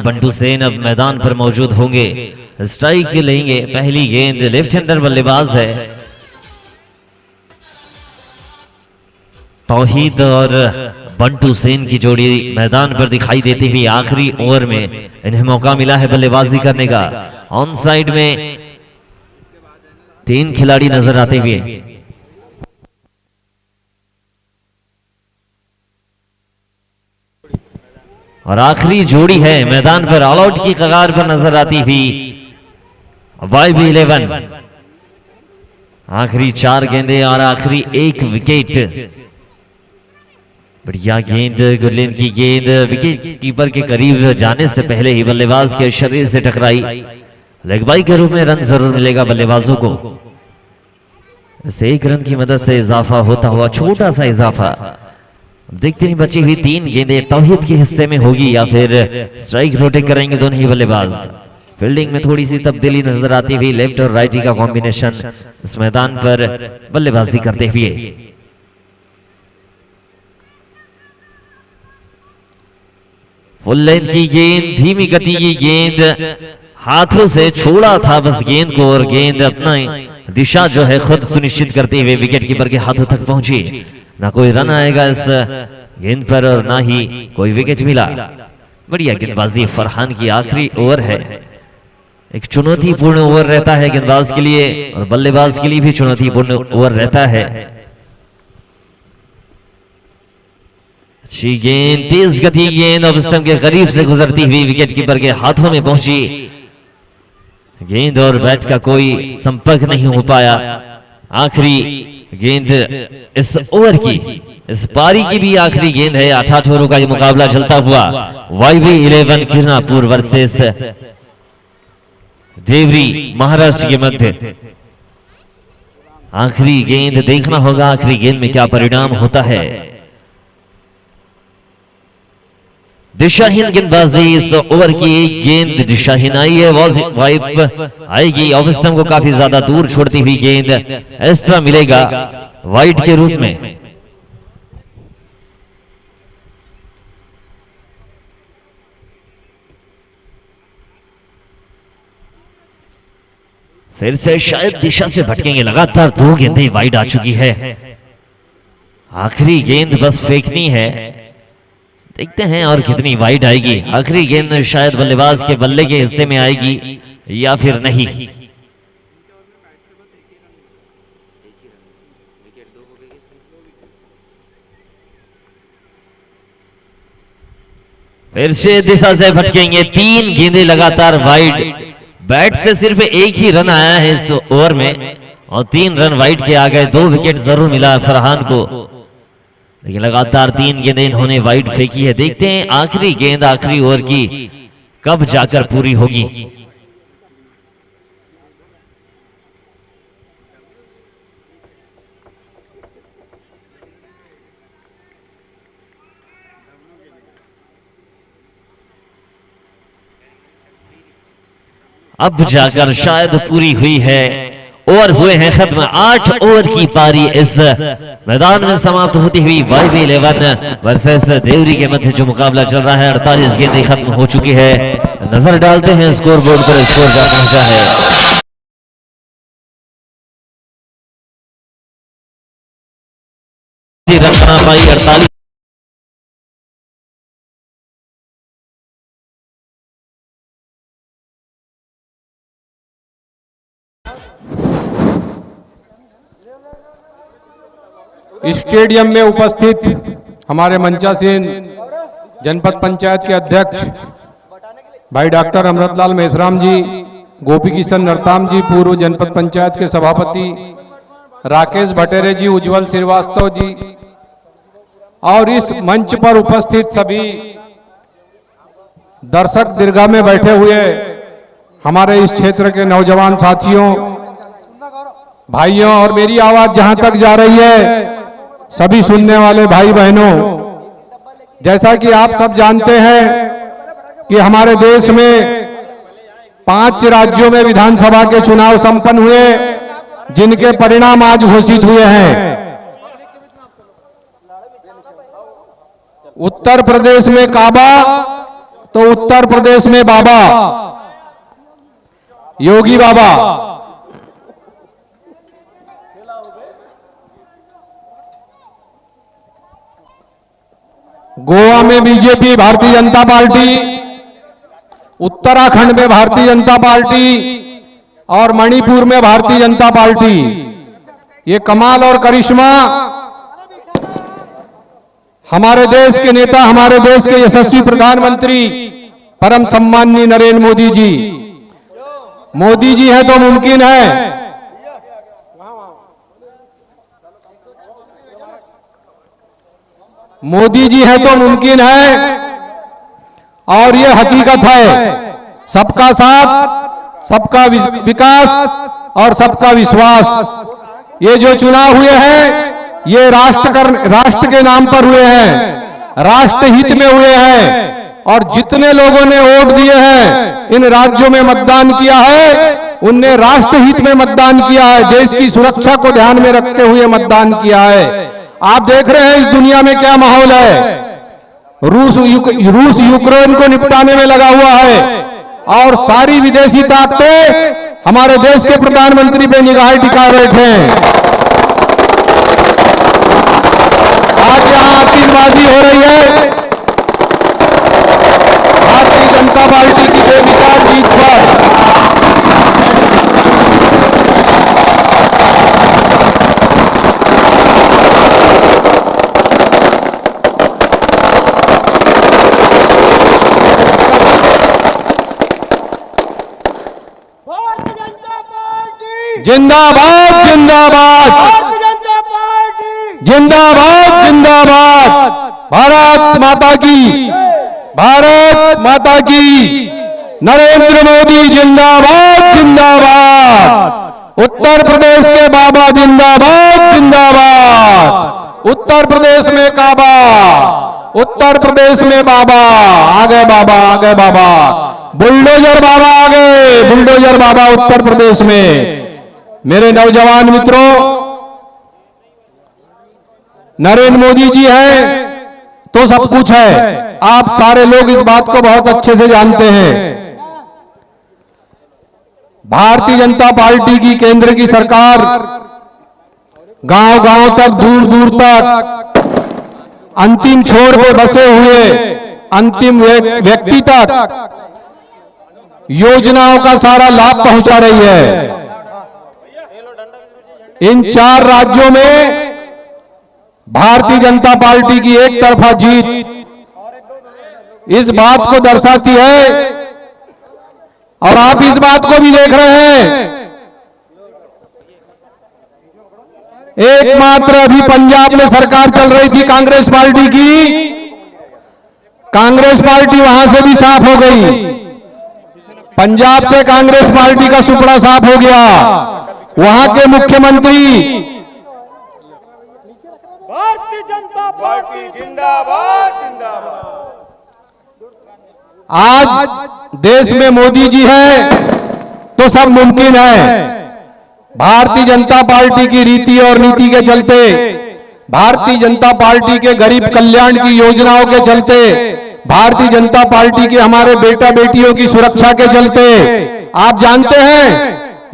बंटू सेन अब मैदान पर मौजूद होंगे। स्ट्राइक लेंगे। पहली गेंद लेफ्ट हैंडर बल्लेबाज है तौहीद और बंटू सेन की जोड़ी मैदान पर दिखाई देती हुई। आखिरी ओवर में इन्हें मौका मिला है बल्लेबाजी करने का। ऑन साइड में 3 खिलाड़ी नजर आते हुए। और आखिरी जोड़ी है मैदान पर ऑल आउट की कगार पर नजर आती हुई YB11। आखिरी 4 गेंदें और आखिरी 1 विकेट। बढ़िया गेंद, गुरलीन की गेंद विकेट कीपर के करीब जाने से पहले ही बल्लेबाज के शरीर से टकराई। लेग बाई के रूप में रन जरूर मिलेगा बल्लेबाजों को। इस 1 रन की मदद से इजाफा होता हुआ, छोटा सा इजाफा। देखते हैं बची हुई 3 गेंदें तौहीद के हिस्से में होगी या फिर स्ट्राइक रोटेट करेंगे दोनों ही बल्लेबाज। फील्डिंग में थोड़ी सी तब्दीली नजर आती हुई। लेफ्ट और राइटी का कॉम्बिनेशन इस मैदान पर बल्लेबाजी करते हुए। फुल लेंथ की गेंद, धीमी गति की गेंद, हाथों से छोड़ा था बस गेंद को और गेंद अपना दिशा जो है खुद सुनिश्चित करते हुए विकेट कीपर के हाथों तक पहुंची। ना कोई रन आएगा इस गेंद पर और ना ही कोई विकेट मिला। बढ़िया गेंदबाजी फरहान की। आखिरी ओवर है। एक चुनौतीपूर्ण ओवर रहता है गेंदबाज के लिए और बल्लेबाज के लिए भी चुनौतीपूर्ण ओवर रहता है। अच्छी गेंद, तेज गति गेंद और स्टंप के करीब से गुजरती हुई विकेट कीपर के हाथों में पहुंची। गेंद और बैट का कोई संपर्क नहीं हो पाया। आखिरी गेंद इस ओवर की, इस पारी की भी आखिरी गेंद है। 8 ओवरों का ये मुकाबला चलता हुआ। YB11 किरनापुर वर्सेस देवरी महाराष्ट्र के मध्य। आखिरी गेंद देखना होगा आखिरी गेंद में क्या परिणाम होता है। दिशाहीन गेंदबाजी इस ओवर की। एक गेंद दिशाहीन आई है, वाइप आएगी। ऑफ स्टंप को काफी ज्यादा दूर छोड़ती हुई गेंद, एक्स्ट्रा मिलेगा वाइड के रूप में। फिर से शायद दिशा से भटकेंगे। लगातार 2 गेंदें वाइड आ चुकी है। आखिरी गेंद बस फेंकनी है। देखते हैं और कितनी वाइड आएगी। आखिरी गेंद शायद बल्लेबाज के बल्ले के हिस्से में आएगी या फिर नहीं। फिर से दिशा से भटकेंगे। 3 गेंदें लगातार वाइड। बैट से सिर्फ 1 ही रन आया है इस ओवर में और 3 रन वाइड के आ गए। 2 विकेट जरूर मिला फरहान को। लेकिन लगातार 3 गेंदें इन्होंने वाइड फेंकी है। देखते हैं आखिरी गेंद आखिरी ओवर की कब जाकर पूरी होगी। अब जाकर शायद पूरी हुई है। ओवर हुए हैं खत्म। 8 ओवर की पारी इस मैदान में समाप्त होती हुई YB11 वर्सेस देवरी के मध्य जो मुकाबला चल रहा है। 48 गेंदें खत्म हो चुकी है। नजर डालते हैं स्कोर बोर्ड पर, स्कोर क्या पहुंचा है। रखना पाई 48।
स्टेडियम में उपस्थित हमारे मंचासीन जनपद पंचायत के अध्यक्ष भाई डॉक्टर अमृतलाल मेथराम जी, गोपी किशन नरताम जी, पूर्व जनपद पंचायत के सभापति राकेश भटेरे जी, उज्जवल श्रीवास्तव जी, और इस मंच पर उपस्थित सभी दर्शक दीर्घा में बैठे हुए हमारे इस क्षेत्र के नौजवान साथियों, भाइयों, और मेरी आवाज जहां तक जा रही है सभी सुनने वाले भाई बहनों, जैसा कि आप सब जानते हैं कि हमारे देश में 5 राज्यों में विधानसभा के चुनाव संपन्न हुए, जिनके परिणाम आज घोषित हुए हैं। उत्तर प्रदेश में काबा तो उत्तर प्रदेश में बाबा, योगी बाबा। गोवा में बीजेपी भारतीय जनता पार्टी, उत्तराखंड में भारतीय जनता पार्टी और मणिपुर में भारतीय जनता पार्टी। ये कमाल और करिश्मा हमारे देश के नेता, हमारे देश के यशस्वी प्रधानमंत्री परम सम्माननीय नरेंद्र मोदी जी। मोदी जी है तो मुमकिन है। मोदी जी है तो मुमकिन है, और ये हकीकत है। सबका साथ, सबका विकास और सबका विश्वास। ये जो चुनाव हुए हैं ये राष्ट्र के नाम पर हुए हैं, राष्ट्र हित में हुए हैं, और जितने लोगों ने वोट दिए हैं, इन राज्यों में मतदान किया है, उनने राष्ट्र हित में मतदान किया है, देश की सुरक्षा को ध्यान में रखते हुए मतदान किया है। आप देख रहे हैं इस दुनिया में क्या माहौल है। रूस यूक्रेन को निपटाने में लगा हुआ है, और सारी विदेशी ताकतें हमारे देश के प्रधानमंत्री पे निगाहें टिका बैठे हैं। आज यहां आतिशबाजी हो रही है भारतीय जनता पार्टी की बेमिसाल जीत पर। जिंदाबाद जिंदाबाद जिंदाबाद जिंदाबाद, भारत माता की, भारत माता की, नरेंद्र मोदी जिंदाबाद जिंदाबाद, उत्तर प्रदेश के बाबा जिंदाबाद जिंदाबाद, उत्तर प्रदेश में काबा, उत्तर प्रदेश में बाबा, आगे बाबा, आगे बाबा, बुलडोजर बाबा, आगे बुलडोजर बाबा उत्तर प्रदेश में। मेरे नौजवान मित्रों, नरेंद्र मोदी जी हैं तो सब कुछ है। आप सारे लोग इस बात को बहुत अच्छे से जानते हैं। भारतीय जनता पार्टी की केंद्र की सरकार गांव-गांव तक, दूर दूर तक, अंतिम छोर पे बसे हुए अंतिम व्यक्ति तक योजनाओं का सारा लाभ पहुंचा रही है। इन 4 राज्यों में भारतीय जनता पार्टी की एक तरफा जीत इस बात को दर्शाती है, और आप इस बात को भी देख रहे हैं एकमात्र अभी पंजाब में सरकार चल रही थी कांग्रेस पार्टी की, कांग्रेस पार्टी वहां से भी साफ हो गई। पंजाब से कांग्रेस पार्टी का सुपड़ा साफ हो गया। वहां के मुख्यमंत्री
भारतीय जनता पार्टी जिंदाबाद जिंदाबाद।
आज देश में मोदी जी है तो सब मुमकिन है। भारतीय जनता पार्टी की रीति और नीति के चलते, भारतीय जनता पार्टी के गरीब कल्याण की योजनाओं के चलते, भारतीय जनता पार्टी के हमारे बेटा बेटियों की सुरक्षा के चलते, आप जानते हैं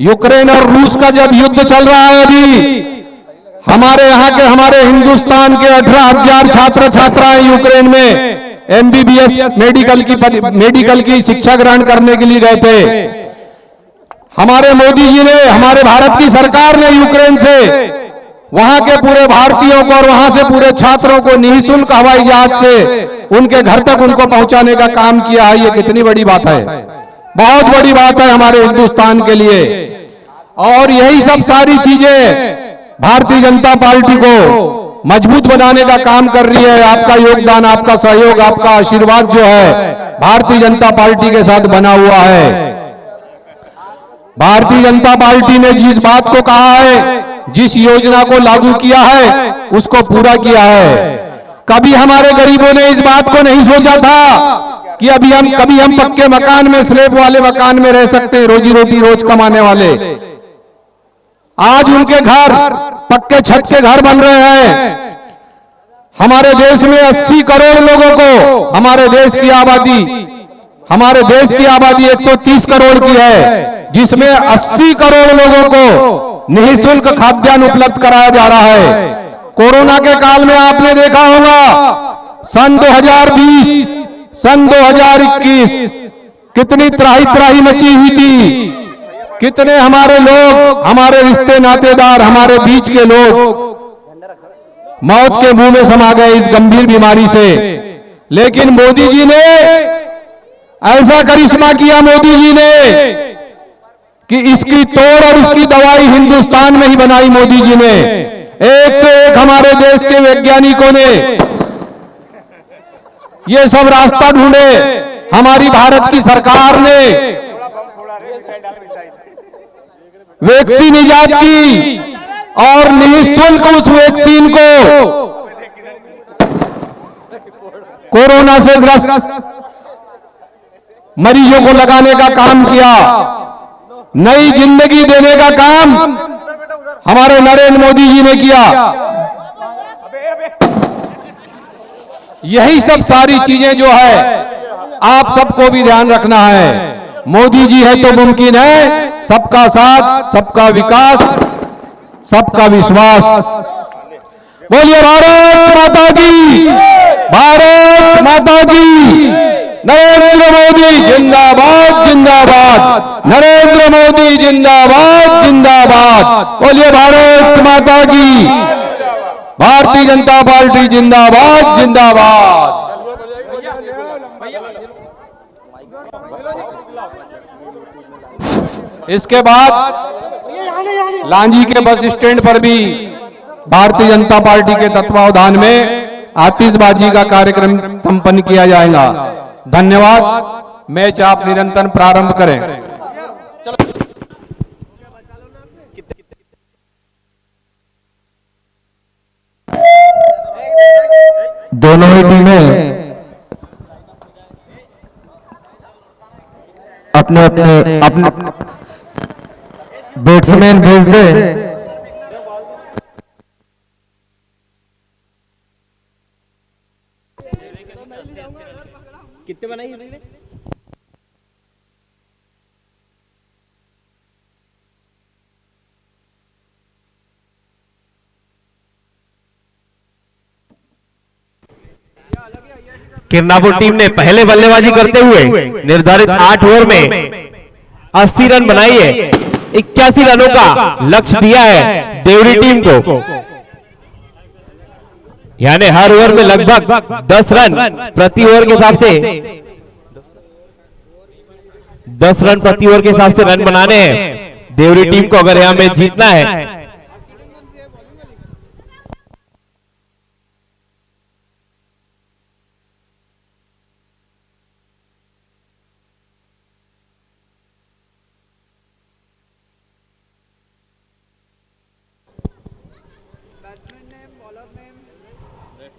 यूक्रेन और रूस का जब युद्ध चल रहा है अभी, हमारे यहाँ के, हमारे हिंदुस्तान के 18,000 छात्र छात्राएं यूक्रेन में MBBS मेडिकल की शिक्षा ग्रहण करने के लिए गए थे। हमारे मोदी जी ने, हमारे भारत की सरकार ने यूक्रेन से वहां के पूरे भारतीयों को और वहां से पूरे छात्रों को निःशुल्क हवाई जहाज से उनके घर तक उनको पहुंचाने का काम किया है। ये कितनी बड़ी बात है, बहुत बड़ी बात है हमारे हिंदुस्तान के लिए। और यही सब सारी चीजें भारतीय जनता पार्टी को मजबूत बनाने का काम कर रही है। आपका योगदान, आपका सहयोग, आपका आशीर्वाद जो है भारतीय जनता पार्टी के साथ बना हुआ है। भारतीय जनता पार्टी ने जिस बात को कहा है, जिस योजना को लागू किया है, उसको पूरा किया है। कभी हमारे गरीबों ने इस बात को नहीं सोचा था कि कभी हम पक्के मकान में, स्लैब वाले मकान में रह सकते हैं, रोजी रोटी रोज कमाने वाले। आज उनके घर पक्के छत के घर बन रहे हैं। हमारे देश में 80 करोड़ लोगों को, हमारे देश की आबादी 130 करोड़ की है, जिसमें 80 करोड़ लोगों को निःशुल्क खाद्यान्न उपलब्ध कराया जा रहा है। कोरोना के काल में आपने देखा होगा सन 2020, सन 2021 कितनी त्राही मची हुई थी। कितने हमारे लोग, हमारे रिश्ते नातेदार, हमारे बीच के लोग मौत के मुंह में समा गए इस गंभीर बीमारी से। लेकिन मोदी जी ने ऐसा करिश्मा किया, मोदी जी ने, कि इसकी तोड़ और इसकी दवाई हिंदुस्तान में ही बनाई। मोदी जी ने एक से एक हमारे देश के वैज्ञानिकों ने ये सब रास्ता ढूंढे। हमारी भारत की सरकार ने वैक्सीन इजाद की और निःशुल्क उस वैक्सीन को कोरोना से ग्रस्त मरीजों को लगाने का काम किया। नई जिंदगी देने का काम हमारे नरेंद्र मोदी जी ने किया। यही सब सारी चीजें जो है आप सबको भी ध्यान रखना है। मोदी जी है तो मुमकिन है सबका साथ, सबका विकास, सबका विश्वास। बोलिए भारत माता की, भारत माता की। नरेंद्र मोदी जिंदाबाद जिंदाबाद, नरेंद्र मोदी जिंदाबाद जिंदाबाद। बोलिए भारत माता की, भारतीय जनता पार्टी जिंदाबाद जिंदाबाद। इसके बाद लांजी के बस स्टैंड पर भी भारतीय जनता पार्टी के तत्वावधान में आतिशबाजी का कार्यक्रम संपन्न किया जाएगा। धन्यवाद। मैच आप निरंतर प्रारंभ करें।
दोनों ही टीमें अपने बैट्समैन भेज दे।
कितने बनाई
किरनापुर टीम ने पहले बल्लेबाजी करते हुए निर्धारित 8 ओवर में 80 रन बनाई है। 81 रनों का लक्ष्य दिया है देवरी टीम को, यानी हर ओवर में लगभग 10 रन प्रति ओवर के हिसाब से 10 रन प्रति ओवर के हिसाब से रन बनाने हैं देवरी टीम को, अगर यहां मैच जीतना है।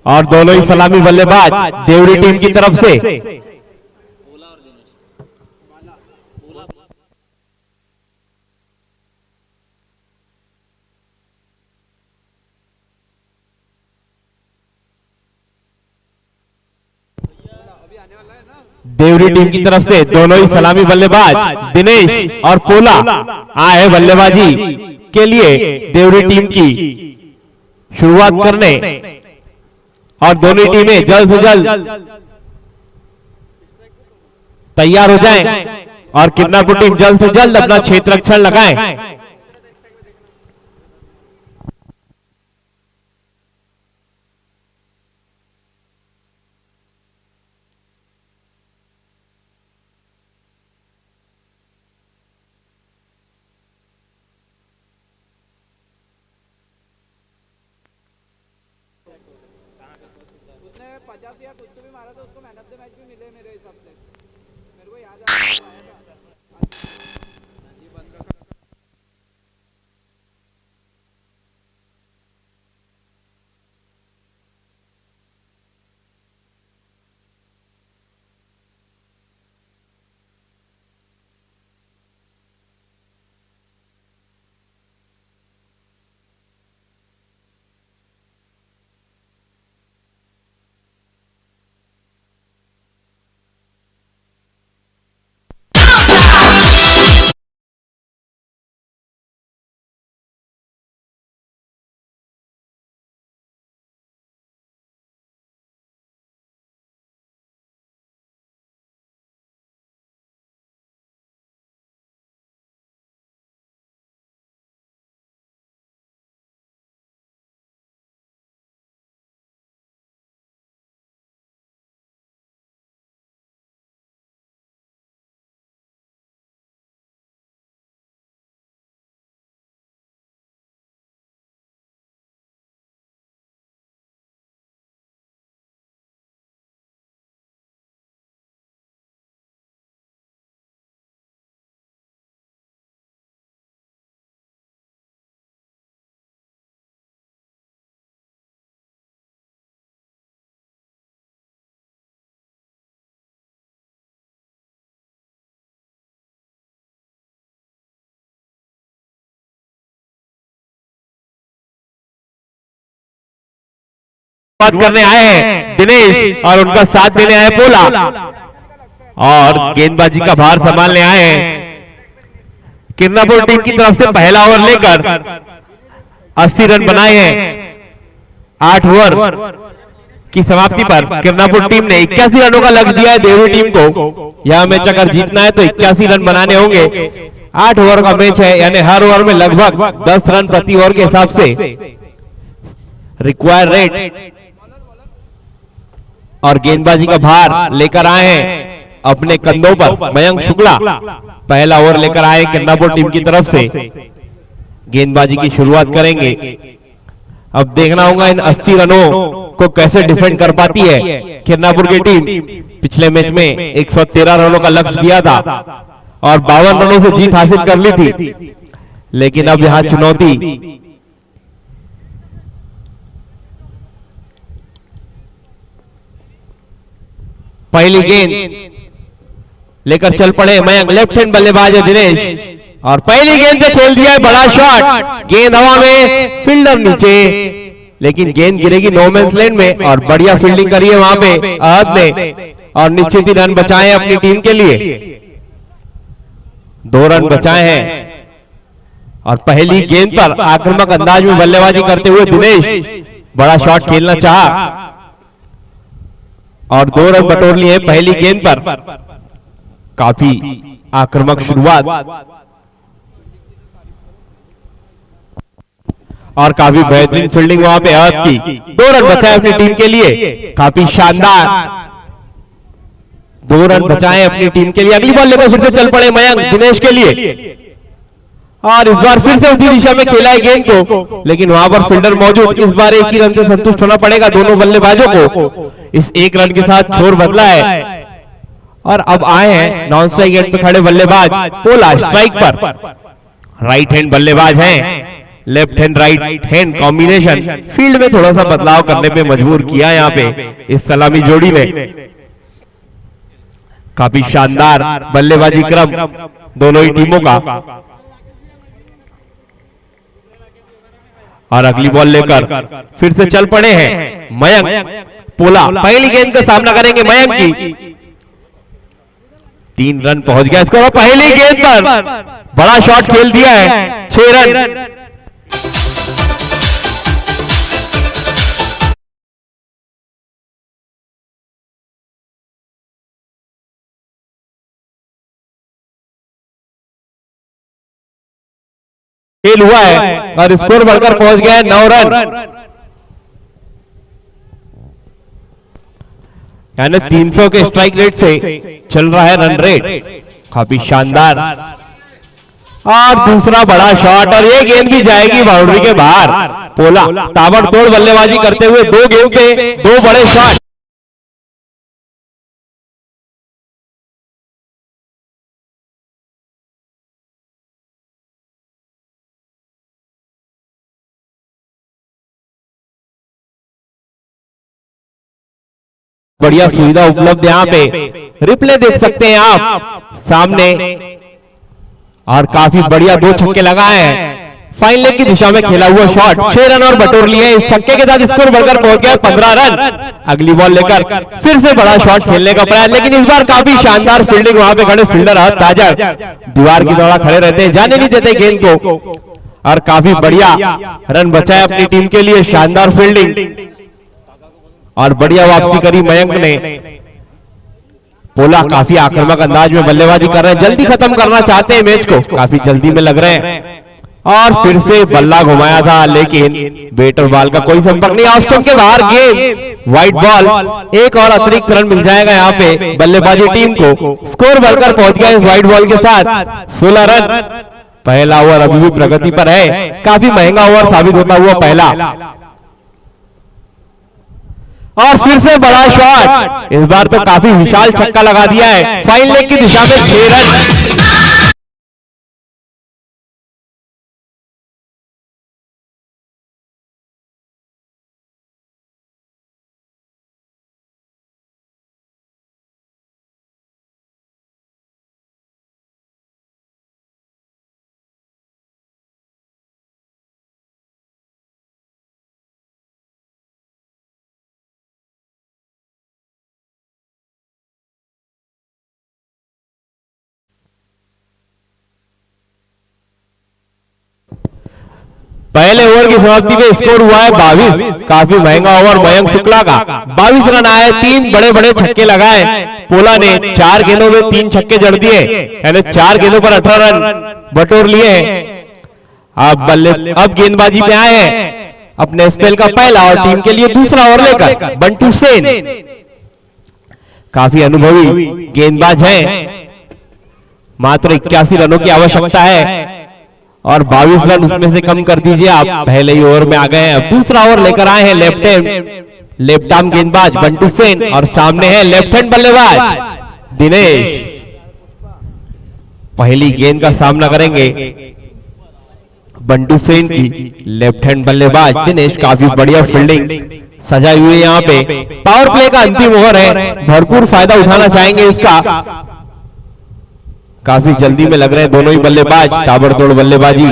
और दोनों ही सलामी बल्लेबाज देवरी टीम की तरफ से। देवरी टीम की तरफ से दोनों ही सलामी बल्लेबाज दिनेश और पोला आए बल्लेबाजी के लिए देवरी टीम की शुरुआत करने, और दोनों टीमें जल्द से जल्द तैयार हो जाएं और किडनैपर टीम जल्द से जल्द अपना क्षेत्र रक्षण लगाएं। बात करने आए हैं दिनेश और उनका साथ देने आए पोला, और गेंदबाजी का भार संभालने आए हैं किडनैपर टीम की तरफ से। पहला ओवर लेकर 80 रन बनाए हैं। 8 ओवर की समाप्ति पर किडनैपर टीम ने 81 रनों का लक्ष्य दिया है देवरी टीम को। यह मैच अगर जीतना है तो 81 रन बनाने होंगे। 8 ओवर का मैच है, यानी हर ओवर में लगभग 10 रन प्रति ओवर के हिसाब से रिक्वायर्ड रेट। और गेंदबाजी का भार लेकर आए हैं अपने कंधों पर मयंक शुक्ला। पहला ओवर लेकर आए किडनैपर टीम की तरफ से। गेंदबाजी की शुरुआत करेंगे। अब देखना होगा इन 80 रनों को कैसे डिफेंड कर पाती है किडनैपर की टीम। पिछले मैच में 113 रनों का लक्ष्य दिया था और 52 रनों से जीत हासिल कर ली थी, लेकिन अब यहां चुनौती पहली गेंद लेकर चल पड़े मयंक। लेफ्ट हैंड बल्लेबाज है दिनेश, और पहली गेंद से खेल दिया है बड़ा शॉट। गेंद हवा में, फील्डर नीचे, लेकिन गेंद गिरेगी नो मैंस लैंड में। और बढ़िया फील्डिंग करी है वहां पे अहद ने, और निश्चित ही रन बचाए अपनी टीम के लिए। 2 रन बचाए हैं। और पहली गेंद पर आक्रामक अंदाज में बल्लेबाजी करते हुए दिनेश बड़ा शॉट खेलना चाहा और 2 रन बटोर लिए पहली गेंद पर। काफी आक्रामक शुरुआत और काफी बेहतरीन फील्डिंग वहां पे अहद की। 2 रन बचाए अपनी टीम के लिए, काफी शानदार 2 रन बचाए अपनी टीम के लिए। अगली बॉल लेकर फिर से चल पड़े मयंक दिनेश के लिए, और इस बार फिर से उसी दिशा में खेला है गेंद को, लेकिन वहां पर फील्डर मौजूद। इस बार 1 ही रन से संतुष्ट होना पड़ेगा दोनों बल्लेबाजों को। इस 1 रन के साथ छोर बदला है, और अब आए हैं नॉन स्ट्राइक एंड पे खड़े बल्लेबाज पोला। स्ट्राइक पर राइट हैंड बल्लेबाज हैं left hand right hand combination field में थोड़ा सा बदलाव करने पे मजबूर किया यहाँ पे इस सलामी जोड़ी ने। काफी शानदार बल्लेबाजी क्रम दोनों ही टीमों का। और अगली बॉल लेकर फिर से चल पड़े हैं मयंक। पोला पहली गेंद का सामना करेंगे मयंक की। 3 रन पहुंच गया इसको। पहली गेंद पर बड़ा शॉट खेल दिया है, 6 रन। खेल हुआ है और स्कोर बढ़कर पहुंच गया है 9 रन। यानी 300 के स्ट्राइक रेट से चल रहा है रन रेट। काफी शानदार और दूसरा बड़ा शॉट और ये गेंद भी जाएगी बाउंड्री के बाहर। पोला ताबड़तोड़ बल्लेबाजी करते हुए 2 गेंद पे 2 बड़े शॉट। बढ़िया सुविधा उपलब्ध यहाँ पे, रिप्ले देख सकते हैं आप सामने। और काफी बढ़िया 2 छक्के लगाए हैं। फाइन लेग की दिशा में खेला हुआ शॉट, 6 रन और बटोर लिए। इस छक्के के साथ स्कोर बढ़कर पहुंच गया 15 रन। अगली बॉल लेकर फिर से बड़ा शॉट खेलने का प्रयास, लेकिन इस बार काफी शानदार फील्डिंग। वहां पे खड़े फील्डर ताजा दीवार की दौड़ा खड़े रहते हैं, जाने नहीं देते गेंद को। और काफी बढ़िया रन बचाए अपनी टीम के लिए, शानदार फील्डिंग और बढ़िया वापसी करी मयंक ने। पोला काफी आक्रामक अंदाज में बल्लेबाजी कर रहे हैं, जल्दी खत्म करना चाहते हैं मैच को, काफी जल्दी में लग रहे हैं। और फिर से बल्ला घुमाया था, लेकिन बैट और बॉल का कोई संपर्क नहीं। ऑफ स्टंप के बाहर गेंद, वाइड बॉल। एक और अतिरिक्त रन मिल जाएगा यहाँ पे बल्लेबाजी टीम को। स्कोर बढ़कर पहुंच गया इस वाइड बॉल के साथ 16 रन। पहला ओवर अभी भी प्रगति पर है, काफी महंगा ओवर साबित होता हुआ पहला। और फिर से बड़ा शॉट, इस बार तो काफी विशाल छक्का लगा दिया है। फाइन लेग की दिशा में 6 रन। पहले ओवर की समाप्ति में स्कोर हुआ है 22। काफी महंगा ओवर मयंक शुक्ला का। 22 रन आए, 3 बड़े बड़े छक्के लगाए। पोला ने 4 गेंदों में 3 छक्के जड़ दिए, यानी 4 गेंदों पर 18 रन बटोर लिए। अब गेंदबाजी पे आए हैं अपने स्पेल का पहला और टीम के लिए दूसरा ओवर लेकर बंटू सेन। काफी अनुभवी गेंदबाज हैं, मात्र 81 रनों की आवश्यकता है और 22 रन उसमें से कम कर दीजिए आप, पहले ही ओवर में आ गए हैं। अब दूसरा ओवर लेकर आए हैं लेफ्ट आर्म गेंदबाज बंटू सेन और सामने है लेफ्ट हैंड बल्लेबाज दिनेश। पहली गेंद का सामना करेंगे बंटू सेन की लेफ्ट हैंड बल्लेबाज दिनेश। काफी बढ़िया फील्डिंग सजाई हुई है यहाँ पे। पावर प्ले का अंतिम ओवर है, भरपूर फायदा उठाना चाहेंगे इसका। काफी जल्दी में लग रहे हैं दोनों ही बल्लेबाज, ताबड़तोड़ बल्लेबाजी।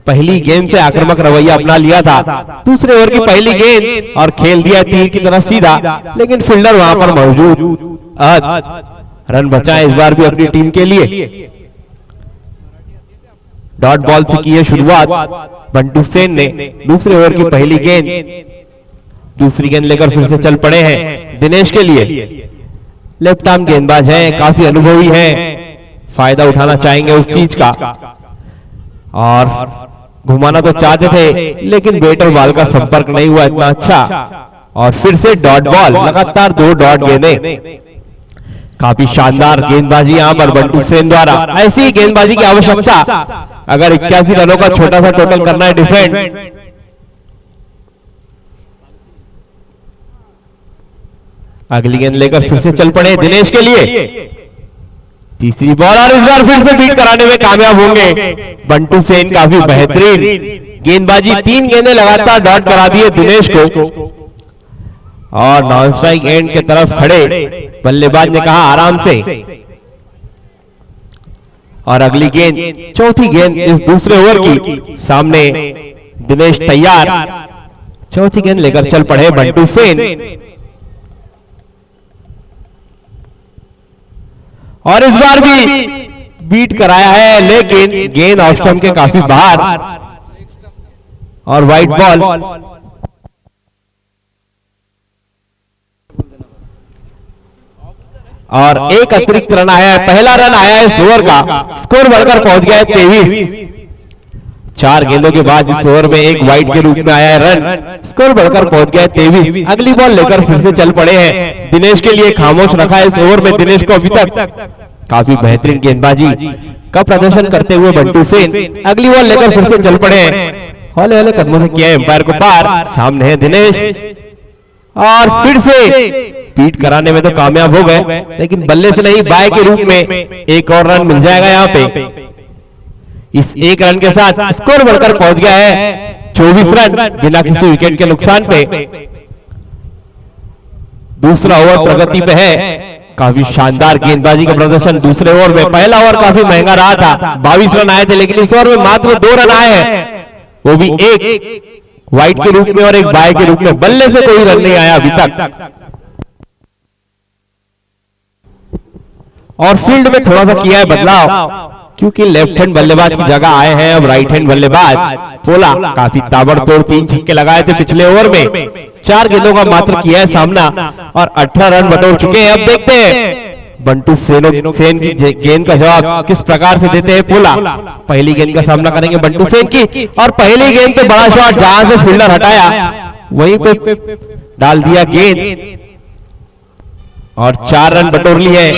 पहली गेंद से आक्रामक रवैया अपना लिया था। दूसरे ओवर की पहली गेंद और खेल दिया तीर की तरफ सीधा, लेकिन फील्डर वहां पर मौजूद। रन बचाए इस बार भी अपनी टीम के लिए। डॉट बॉल से की है शुरुआत बंटू सेन ने। दूसरे ओवर की पहली गेंद, दूसरी गेंद लेकर फिर से चल पड़े हैं दिनेश के लिए। लेफ्ट आर्म गेंदबाज हैं, काफी अनुभवी हैं, फायदा उठाना चाहेंगे उस चीज का। और घुमाना तो चाहते थे, लेकिन बैट और बॉल का संपर्क नहीं हुआ इतना अच्छा। और फिर से डॉट बॉल, लगातार 2 डॉट गेंदें। काफी शानदार गेंदबाजी यहाँ पर बंटू सेन द्वारा। ऐसी ही गेंदबाजी की आवश्यकता अगर 81 रनों का छोटा सा टोटल करना है डिफेंड। अगली गेंद लेकर फिर से चल पड़े दिनेश के लिए। तीसरी बॉल और इस बार फिर से बीट कराने में कामयाब होंगे बंटू सेन। काफी बेहतरीन गेंदबाजी 3 गेंदें लगातार डॉट करा दिए दिनेश को और नॉन स्ट्राइक एंड के तरफ खड़े बल्लेबाज ने कहा आराम से। और अगली गेंद, चौथी गेंद इस दूसरे ओवर की, सामने दिनेश तैयार, चौथी गेंद लेकर चल पड़े बंटू सेन। और इस बार भी बीट कराया है, लेकिन गेंद ऑफ स्टंप के काफी बाहर और वाइट बॉल। और एक अतिरिक्त रन आया है, पहला रन आया है इस ओवर का, स्कोर बढ़कर पहुंच गया है 23। 4 गेंदों के बाद इस ओवर में एक वाइड के रूप में आया है रन, स्कोर बढ़कर पहुंच गया है 23। अगली बॉल लेकर फिर से चल पड़े हैं, दिनेश के लिए खामोश रखा है इस ओवर में दिनेश को अभी तक। काफी बेहतरीन गेंदबाजी का प्रदर्शन करते हुए बंटू सेन अगली बॉल लेकर फिर से चल पड़े हैं, हौले हौले कदमों से किया एम्पायर को पार, सामने है दिनेश और फिर से बीट कराने में तो कामयाब हो गए, लेकिन बल्ले से नहीं बाय के रूप में एक और रन मिल जाएगा यहाँ पे। इस एक रन के साथ स्कोर बढ़कर पहुंच गया है 24 रन बिना किसी विकेट के नुकसान पे। दूसरा ओवर प्रगति पे है, काफी शानदार गेंदबाजी का प्रदर्शन दूसरे ओवर में। पहला ओवर काफी महंगा रहा था, 22 रन आए थे, लेकिन इस ओवर में मात्र 2 रन आए हैं, वो भी एक वाइड के रूप में और एक बाय के रूप में। बल्ले से कोई रन नहीं आया अभी तक। और फील्ड में थोड़ा सा किया है बदलाव, क्योंकि लेफ्ट हैंड बल्लेबाज की जगह आए हैं अब राइट हैंड बल्लेबाज पोला। काफी ताबड़तोड़ 3 छक्के लगाए थे पिछले ओवर में, 4 गेंदों का मात्र किया है सामना और 18 रन बटोर चुके हैं। अब देखते हैं बंटू सेन की गेंद का जवाब किस प्रकार से देते हैं पोला। पहली गेंद का सामना करेंगे बंटू सेन की, और पहली गेंद पे बड़ा शॉट, जहां से फील्डर हटाया वहीं पे डाल दिया गेंद और 4 रन बटोर लिए।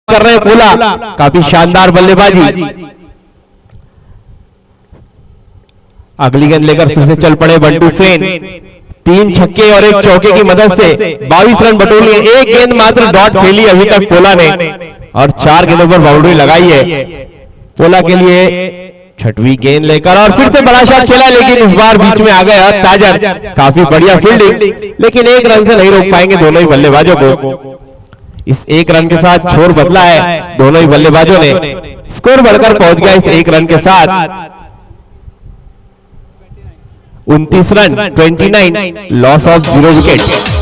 कर रहे हैं पोला, काफी शानदार बल्लेबाजी। अगली गेंद लेकर फिर से चल पड़े बंटू सेन, 3 छक्के और 1 चौके की मदद से 22 रन बटोर लिए। एक गेंद मात्र डॉट खेली अभी तक पोला ने और 4 गेंदों पर बाउंड्री लगाई है पोला के लिए। 6वीं गेंद लेकर और फिर से बड़ा शॉट खेला, लेकिन इस बार बीच में आ गया ताजर। काफी बढ़िया फील्डिंग, लेकिन 1 रन से नहीं रोक पाएंगे दोनों ही बल्लेबाजों को। इस 1 रन के साथ छोर बदला है दोनों ही बल्लेबाजों ने, स्कोर बढ़कर पहुंच गया इस 1 रन के साथ 29 रन 29, लॉस ऑफ 0 विकेट।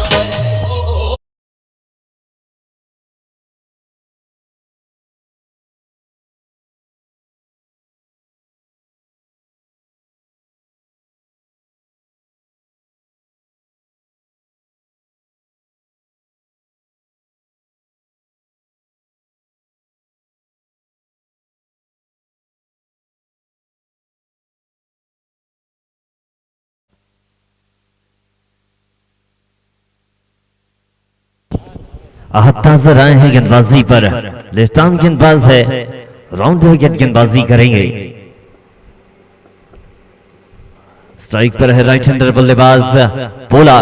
ताज़र आए हैं गेंदबाजी पर, लेफ्ट आर्म गेंदबाज है, राउंड द विकेट गेंदबाजी करेंगे। स्ट्राइक पर है राइट हैंडर बल्लेबाज पोला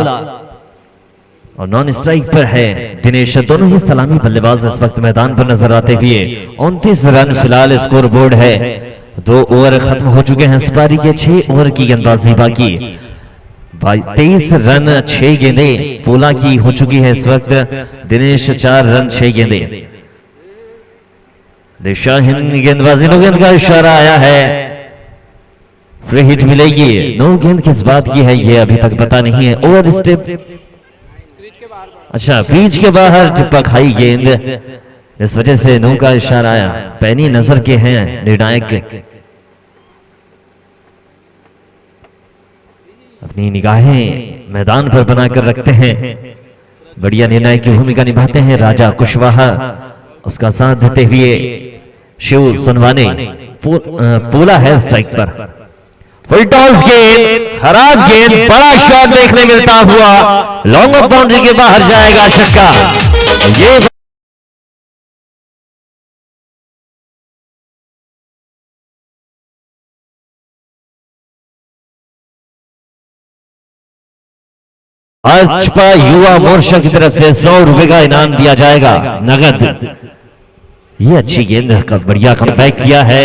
और नॉन स्ट्राइक पर है दिनेश। दोनों ही सलामी बल्लेबाज इस वक्त मैदान पर नजर आते हुए। 29 रन फिलहाल स्कोर बोर्ड है, 2 ओवर खत्म हो चुके हैं, इस पारी के 6 ओवर की गेंदबाजी बाकी। 23 रन 6 गेंदें पोला की हो चुकी है इस वक्त, दिनेश 4 रन 6 गेंदें। दिशाहीन गेंदबाजी, नो गेंद का इशारा आया है, फ्री हिट मिलेगी। नो गेंद किस बात की है ये अभी तक पता नहीं है। ओवर स्टेप, अच्छा बीच के बाहर टिप्पा खाई गेंद, इस वजह से नो का इशारा आया। पैनी नजर के हैं निर्णायक, अपनी निगाहें मैदान पर बनाकर रखते हैं। बढ़िया निर्णय की भूमिका निभाते हैं राजा कुशवाहा, उसका साथ देते हुए शिव सुनवाने। पोला है स्ट्राइक पर, फुल टॉस गेंद, खराब गेंद, बड़ा शॉट देखने मिलता हुआ, लॉन्ग ऑफ बाउंड्री के बाहर जाएगा छक्का। ये भाजपा युवा मोर्चा की तरफ से 100 रुपए का इनाम दिया जाएगा नगद। ये अच्छी गेंद का बढ़िया कमबैक किया है।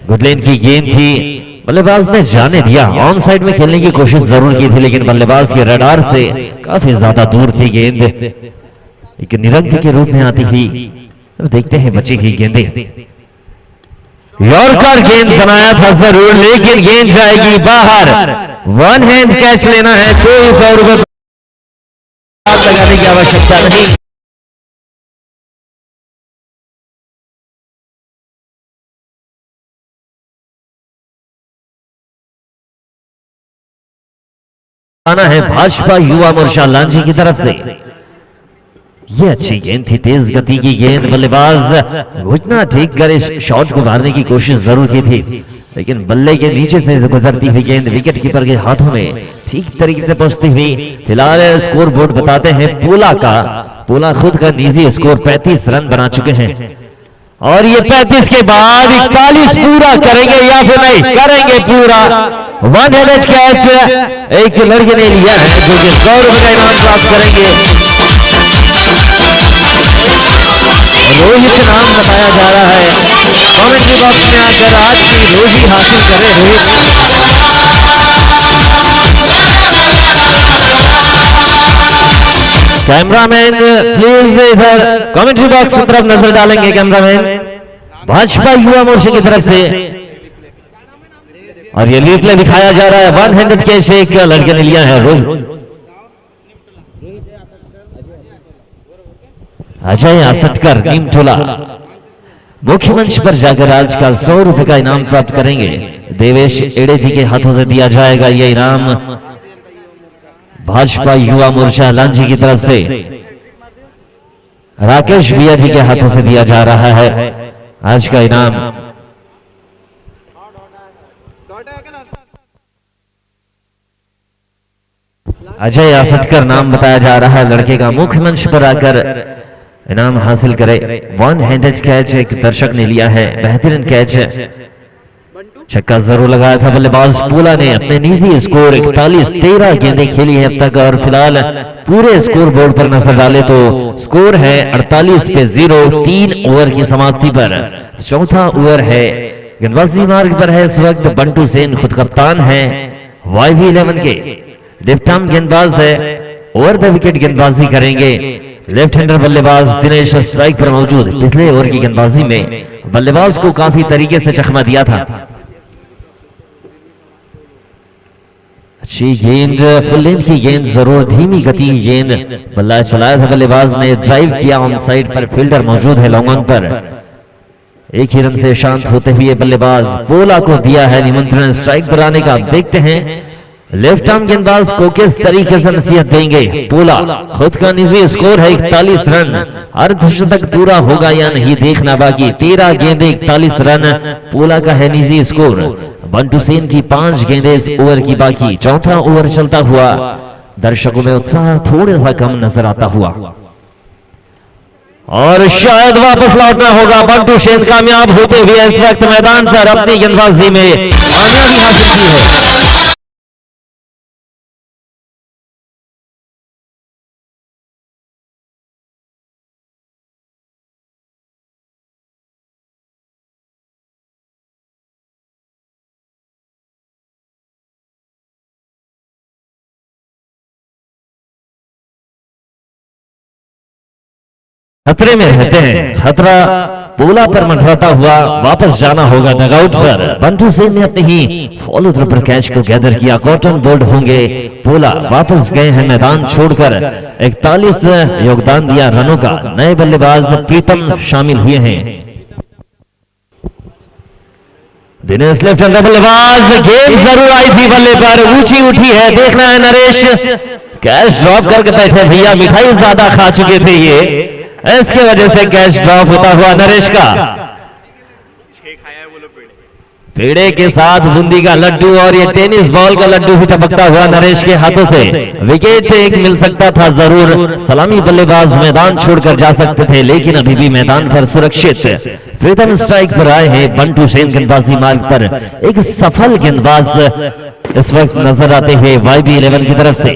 गुडलैंड की गेंद थी, बल्लेबाज ने जाने दिया। ऑन साइड में खेलने की कोशिश जरूर की थी, लेकिन बल्लेबाज के रडार से काफी ज्यादा दूर थी गेंद। एक निरंक के रूप में आती हुई देखते हैं बची हुई गेंदें। यॉर्कर गेंद बनाया था जरूर, लेकिन गेंद जाएगी बाहर। वन हैंड कैच लेना है, कोई 100 रुपए लगाने की आवश्यकता नहीं। आना है भाजपा युवा मोर्चा लांजी की तरफ से। ये अच्छी गेंद थी, तेज गति की गेंद। बल्लेबाज घुटना ठीक कर इस शॉट को मारने की कोशिश जरूर की थी, लेकिन बल्ले के नीचे से गुजरती हुई गेंद विकेट कीपर के हाथों में ठीक तरीके से पहुंचती हुई। फिलहाल स्कोर बोर्ड बताते हैं पोला का, पोला खुद का निजी स्कोर 35 रन बना चुके हैं, और ये 35 के बाद 41 पूरा करेंगे या फिर नहीं करेंगे पूरा। वन हैंडेड कैच एक लड़के ने लिया है, जो कि 100 रुपए का इनाम प्राप्त करेंगे। रोहित नाम बताया जा रहा है, कमेंट्री बॉक्स में आकर आज की रोजी हासिल करें रोहित। कैमरामैन प्लीज इधर कमेंट्री बॉक्स की तरफ नजर डालेंगे कैमरामैन, भाजपा युवा मोर्चा की तरफ से। और ये रिप्ले दिखाया जा रहा है, वन हैंडेड कैच एक लड़के ने लिया है रोहित। अजय आसटकर नीमटोला मुख्य मंच पर जाकर आज का 100 रुपए का इनाम प्राप्त करेंगे। देवेश एड़े जी के हाथों से दिया जाएगा यह इनाम, भाजपा युवा मोर्चा लांजी की तरफ से राकेश बिया जी के हाथों से दिया जा रहा है आज का इनाम। अजय आसटकर नाम बताया जा रहा है लड़के का, मुख्य मंच पर आकर इनाम हासिल करे। वन हैंडेड कैच एक दर्शक ने लिया है, बेहतरीन कैच है, छक्का जरूर लगाया था बल्लेबाज पोला ने। अपने निजी स्कोर 41-13 गेंदें खेली है अब तक, और फिलहाल पूरे स्कोर बोर्ड पर नजर डाले तो स्कोर है 48 पे 0। 3 ओवर की समाप्ति पर चौथा ओवर है, गेंदबाजी मार्ग पर है इस वक्त बंटू सेन, खुद कप्तान है YV11 के। लेफ्ट आर्म गेंदबाज है, ओवर द विकेट गेंदबाजी करेंगे। लेफ्ट हैंडर बल्लेबाज दिनेश स्ट्राइक पर मौजूद। पिछले ओवर की गेंदबाजी में बल्लेबाज को काफी तरीके से चकमा दिया था। अच्छी गेंद, फुल लेंथ की गेंद, जरूर धीमी गति की गेंद, बल्ला चलाया था बल्लेबाज ने, ड्राइव किया ऑन साइड पर, फील्डर मौजूद है लॉन्ग ऑन पर। एक ही रन से शांत होते हुए बल्लेबाज पोला को दिया है निमंत्रण स्ट्राइक पर आने का। देखते हैं लेफ्ट आर्म गेंदबाज को किस तरीके से नसीहत देंगे। पोला खुद का निजी स्कोर है 41 रन, अर्धशतक पूरा होगा या नहीं देखना बाकी। 13 गेंदें 41 रन पोला का है निजी स्कोर। बंटू सेन की 5 गेंदें इस ओवर की बाकी। चौथा ओवर चलता हुआ दर्शकों में उत्साह थोड़ा सा कम नजर आता हुआ, और शायद वापस लौटना होगा। बंटू सेन कामयाब होते हुए इस वक्त मैदान पर अपनी गेंदबाजी में कामयाबी हासिल की है। खतरे में रहते हैं, खतरा पोला पर मंडराता हुआ वापस जाना होगा डगआउट पर। बंटू सेन ने अपने ही फॉलो थ्रू पर कैच को गैदर किया, कॉटन बोल्ड होंगे। पोला वापस गए हैं मैदान छोड़कर, 41 योगदान दिया रनों का। नए बल्लेबाज प्रीतम शामिल हुए हैं। दिनेश लेफ्ट हैंडर बल्लेबाज, गेंद जरूर आई थी बल्ले पर, ऊंची उठी है, देखना है नरेश। कैच ड्रॉप करके बैठे भैया, मिठाई ज्यादा खा चुके थे ये, इसके वजह से कैच ड्रॉप होता हुआ नरेश का। पेड़े के साथ बूंदी का लड्डू और ये टेनिस बॉल का लड्डू भी टपकता हुआ नरेश के हाथों से। विकेट एक मिल सकता था जरूर, सलामी बल्लेबाज मैदान छोड़कर जा सकते थे, लेकिन अभी भी मैदान पर सुरक्षित। प्रीतम स्ट्राइक पर आए हैं, बंटू सेन गेंदबाजी मार्ग पर एक सफल गेंदबाज इस वक्त नजर आते हैं YB11 की तरफ से।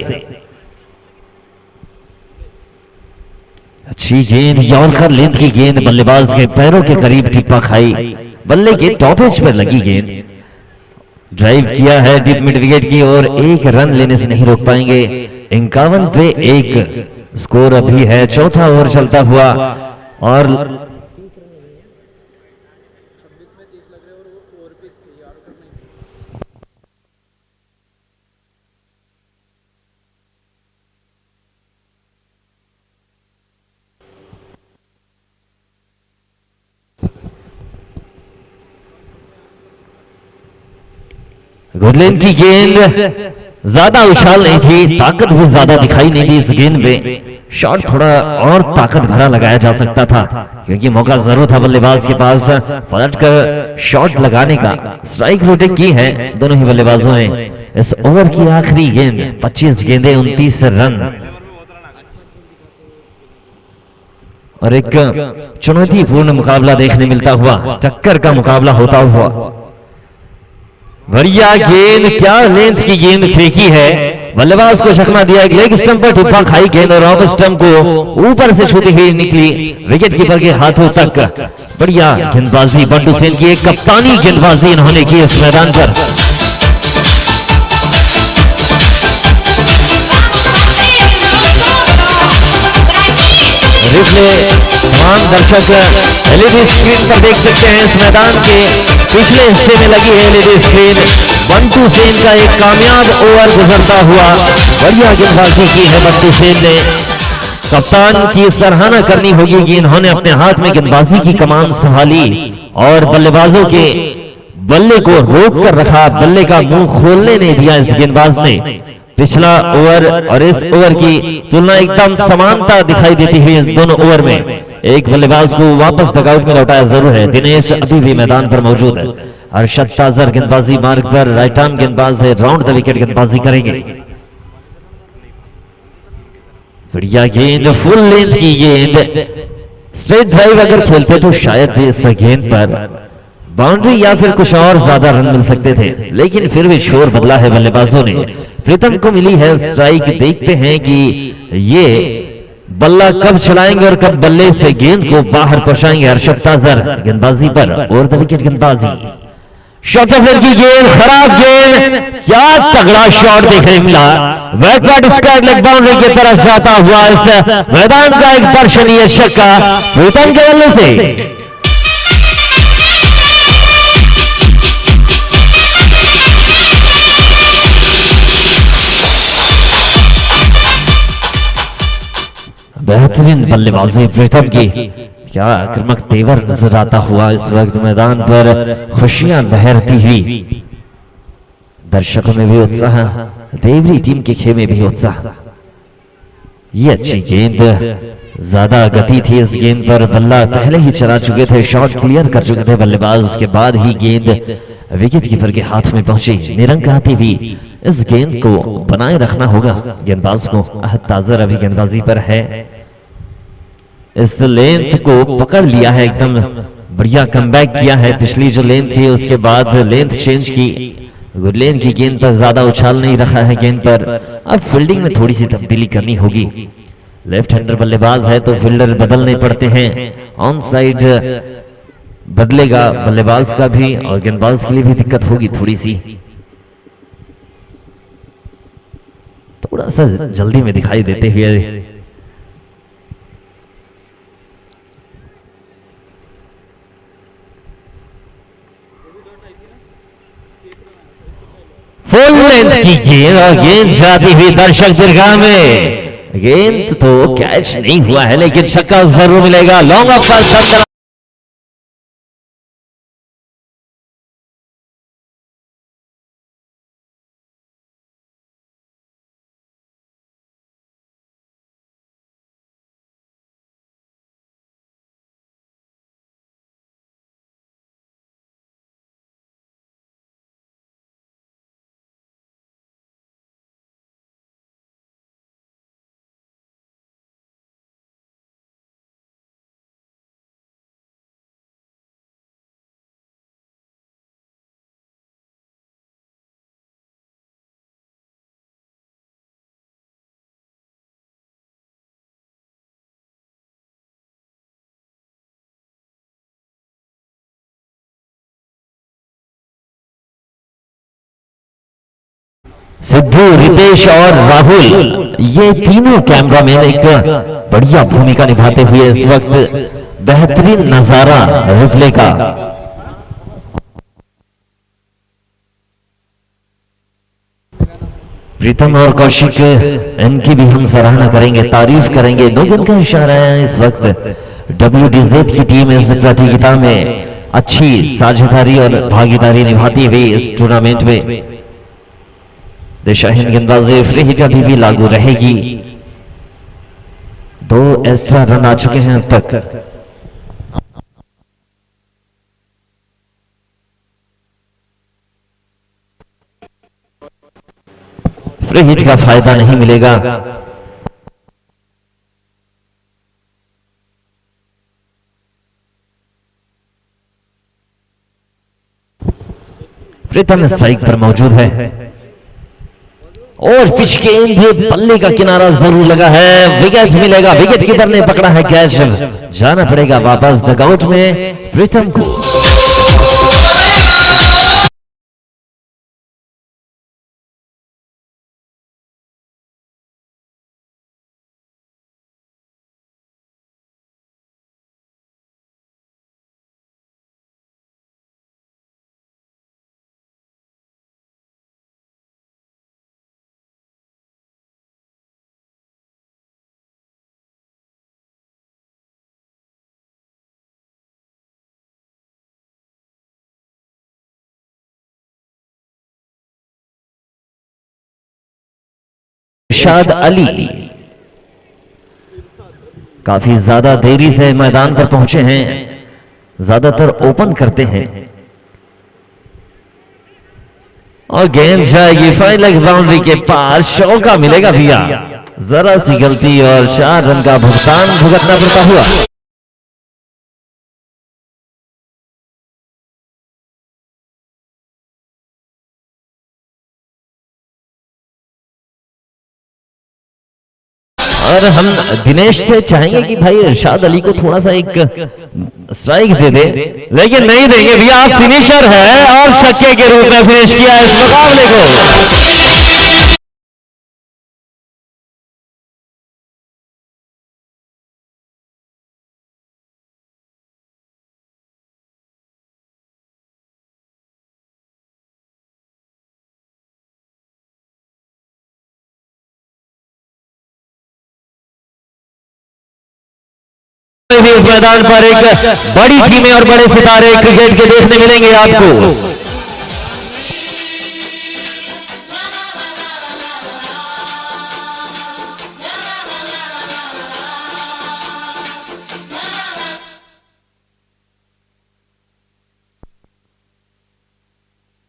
अच्छी गेंद, यॉर्कर लेंथ की गेंद बल्लेबाज के पैरों के करीब टिप्पा खाई, बल्ले के टॉप एज पर लगी गेंद। ड्राइव किया है डीप मिड विकेट की ओर, एक रन लेने से नहीं रोक पाएंगे। 51 पे 1 स्कोर अभी है, चौथा ओवर चलता हुआ और गुडलैंड की गेंद ज्यादा उछाल नहीं थी, ताकत भी ज्यादा दिखाई नहीं दी इस गेंद में। शॉट थोड़ा और ताकत भरा लगाया जा सकता था, क्योंकि मौका जरूर था बल्लेबाज के पास पलट कर शॉट लगाने का। स्ट्राइक रोटेट की है दोनों ही बल्लेबाजों ने। इस ओवर की आखिरी गेंद, 25 गेंदें 29 रन और एक चुनौतीपूर्ण मुकाबला देखने मिलता हुआ, टक्कर का मुकाबला होता हुआ। बढ़िया गेंद, क्या लेंथ की गेंद फेंकी है, बल्लेबाज को छकना दिया, एक लेग स्टंप पर टिप्पा खाई गेंद और ऑफ स्टंप को ऊपर से छूती हुई निकली विकेट कीपर के हाथों तक। बढ़िया गेंदबाजी बंटू सेन की, एक कप्तानी गेंदबाजी इन्होंने की इस मैदान पर। रिप्ले तमाम दर्शक एलईडी स्क्रीन पर देख सकते हैं। इस मैदान के पिछले हिस्से में लगी है एलईडी स्क्रीन। बंटू सेन का एक कामयाब ओवर गुजरता हुआ, बढ़िया गेंदबाजी की है बंटू सेन ने। कप्तान की सराहना करनी होगी कि इन्होंने अपने हाथ में गेंदबाजी की कमान संभाली और बल्लेबाजों के बल्ले को रोक कर रखा, बल्ले का मुंह खोलने नहीं दिया इस गेंदबाज ने। पिछला ओवर और इस ओवर की तुलना एकदम समानता दिखाई देती है दोनों ओवर में। एक बल्लेबाज को वापस डगआउट में लौटाया जरूर है, दिनेश अभी भी मैदान पर मौजूद है। अरशद ताजर गेंदबाजी मार्ग पर, राइट आर्म गेंदबाज है, राउंड द विकेट गेंदबाजी करेंगे। बढ़िया गेंद, फुल लेंथ की गेंद, स्ट्रेट ड्राइव अगर खेलते तो शायद भी इस गेंद पर बाउंड्री या फिर कुछ और ज्यादा रन मिल सकते थे, लेकिन फिर भी शोर बदला है बल्लेबाजों ने। प्रीतम को मिली है स्ट्राइक, देखते हैं कि ये बल्ला कब चलाएंगे और कब बल्ले से गेंद को बाहर पहुंचाएंगे। अरशद ताजर गेंदबाजी पर, ओवर द विकेट गेंदबाजी। शॉट ऑफ लेग की गेंद, खराब गेंद, क्या तगड़ा शॉट देखने मिला। बैकवर्ड स्क्वायर लेग बाउंड्री की तरफ जाता हुआ इस मैदान का एक दर्शनीय छक्का प्रीतम के बल्ले से। बेहतरीन बल्लेबाजी प्रीतम की, क्या आक्रामक तेवर नजर आता हुआ इस वक्त मैदान पर, खुशियां लहरती हुई। दर्शकों में भी उत्साह, देवरी टीम के खेमे भी उत्साह। ये अच्छी गेंद, ज्यादा गति थी इस गेंद पर, बल्ला पहले ही चला चुके थे, शॉट क्लियर कर चुके थे बल्लेबाज, उसके बाद ही गेंद विकेट कीपर के हाथ में पहुंची। निरंक आती भी इस गेंद को बनाए रखना होगा गेंदबाज को। अहद ताजर अभी गेंदबाजी पर है, इस लेंथ को पकड़ लिया है, एकदम बढ़िया कमबैक किया है। पिछली जो लेंथ थी उसके बाद लेंथ चेंज की, गुडलैंड की गेंद पर ज्यादा उछाल नहीं रखा है गेंद पर। अब फील्डिंग में थोड़ी सी तब्दीली करनी होगी। लेफ्ट हैंडर बल्लेबाज है तो फील्डर बदलने पड़ते हैं। ऑन साइड बदलेगा बल्लेबाज का भी और गेंदबाज के लिए भी दिक्कत होगी थोड़ी सी। थोड़ा सा जल्दी में दिखाई देते हुए फुल लेंथ की गेंद और गेंद जाती हुई दर्शक दीर्घा में। गेंद तो कैच नहीं हुआ है, लेकिन छक्का जरूर मिलेगा। लॉन्ग ऑफ पर सिद्धू, रितेश और राहुल, ये तीनों कैमरामैन एक बढ़िया भूमिका निभाते हुए इस वक्त बेहतरीन नजारा रिप्ले का। प्रीतम और कौशिक, इनकी भी हम सराहना करेंगे, तारीफ करेंगे। लोगों का इशारा है इस वक्त WDZ की टीम इस प्रतियोगिता में अच्छी साझेदारी और भागीदारी निभाती हुई इस टूर्नामेंट में दिशाहीन गेंदबाजी फ्री हिट अभी भी लागू रहेगी। 2 एक्स्ट्रा रन आ चुके हैं अब तक। फ्री हिट का फायदा नहीं मिलेगा। प्रीतम स्ट्राइक पर मौजूद है और पिच के भी पल्ले का किनारा जरूर लगा है। विकेट मिलेगा, विकेट कीपर ने पकड़ा है कैच। जाना पड़ेगा वापस डगआउट में प्रीतम को। इरशाद अली काफी ज्यादा देरी से मैदान पर पहुंचे हैं, ज्यादातर ओपन करते हैं और गेंद जाएगी फाइन लेग बाउंड्री के पार। चौका मिलेगा भैया, जरा सी गलती और 4 रन का भुगतान भुगतना पड़ता हुआ। और हम दिनेश से चाहेंगे कि भाई इरशाद अली को थोड़ा सा एक स्ट्राइक दे दे, लेकिन नहीं देंगे भैया। आप फिनिशर है और छक्के के रूप में फिनिश किया इस मुकाबले को। भी इस मैदान पर एक बड़ी टीमें और बड़े सितारे क्रिकेट के देखने मिलेंगे आपको।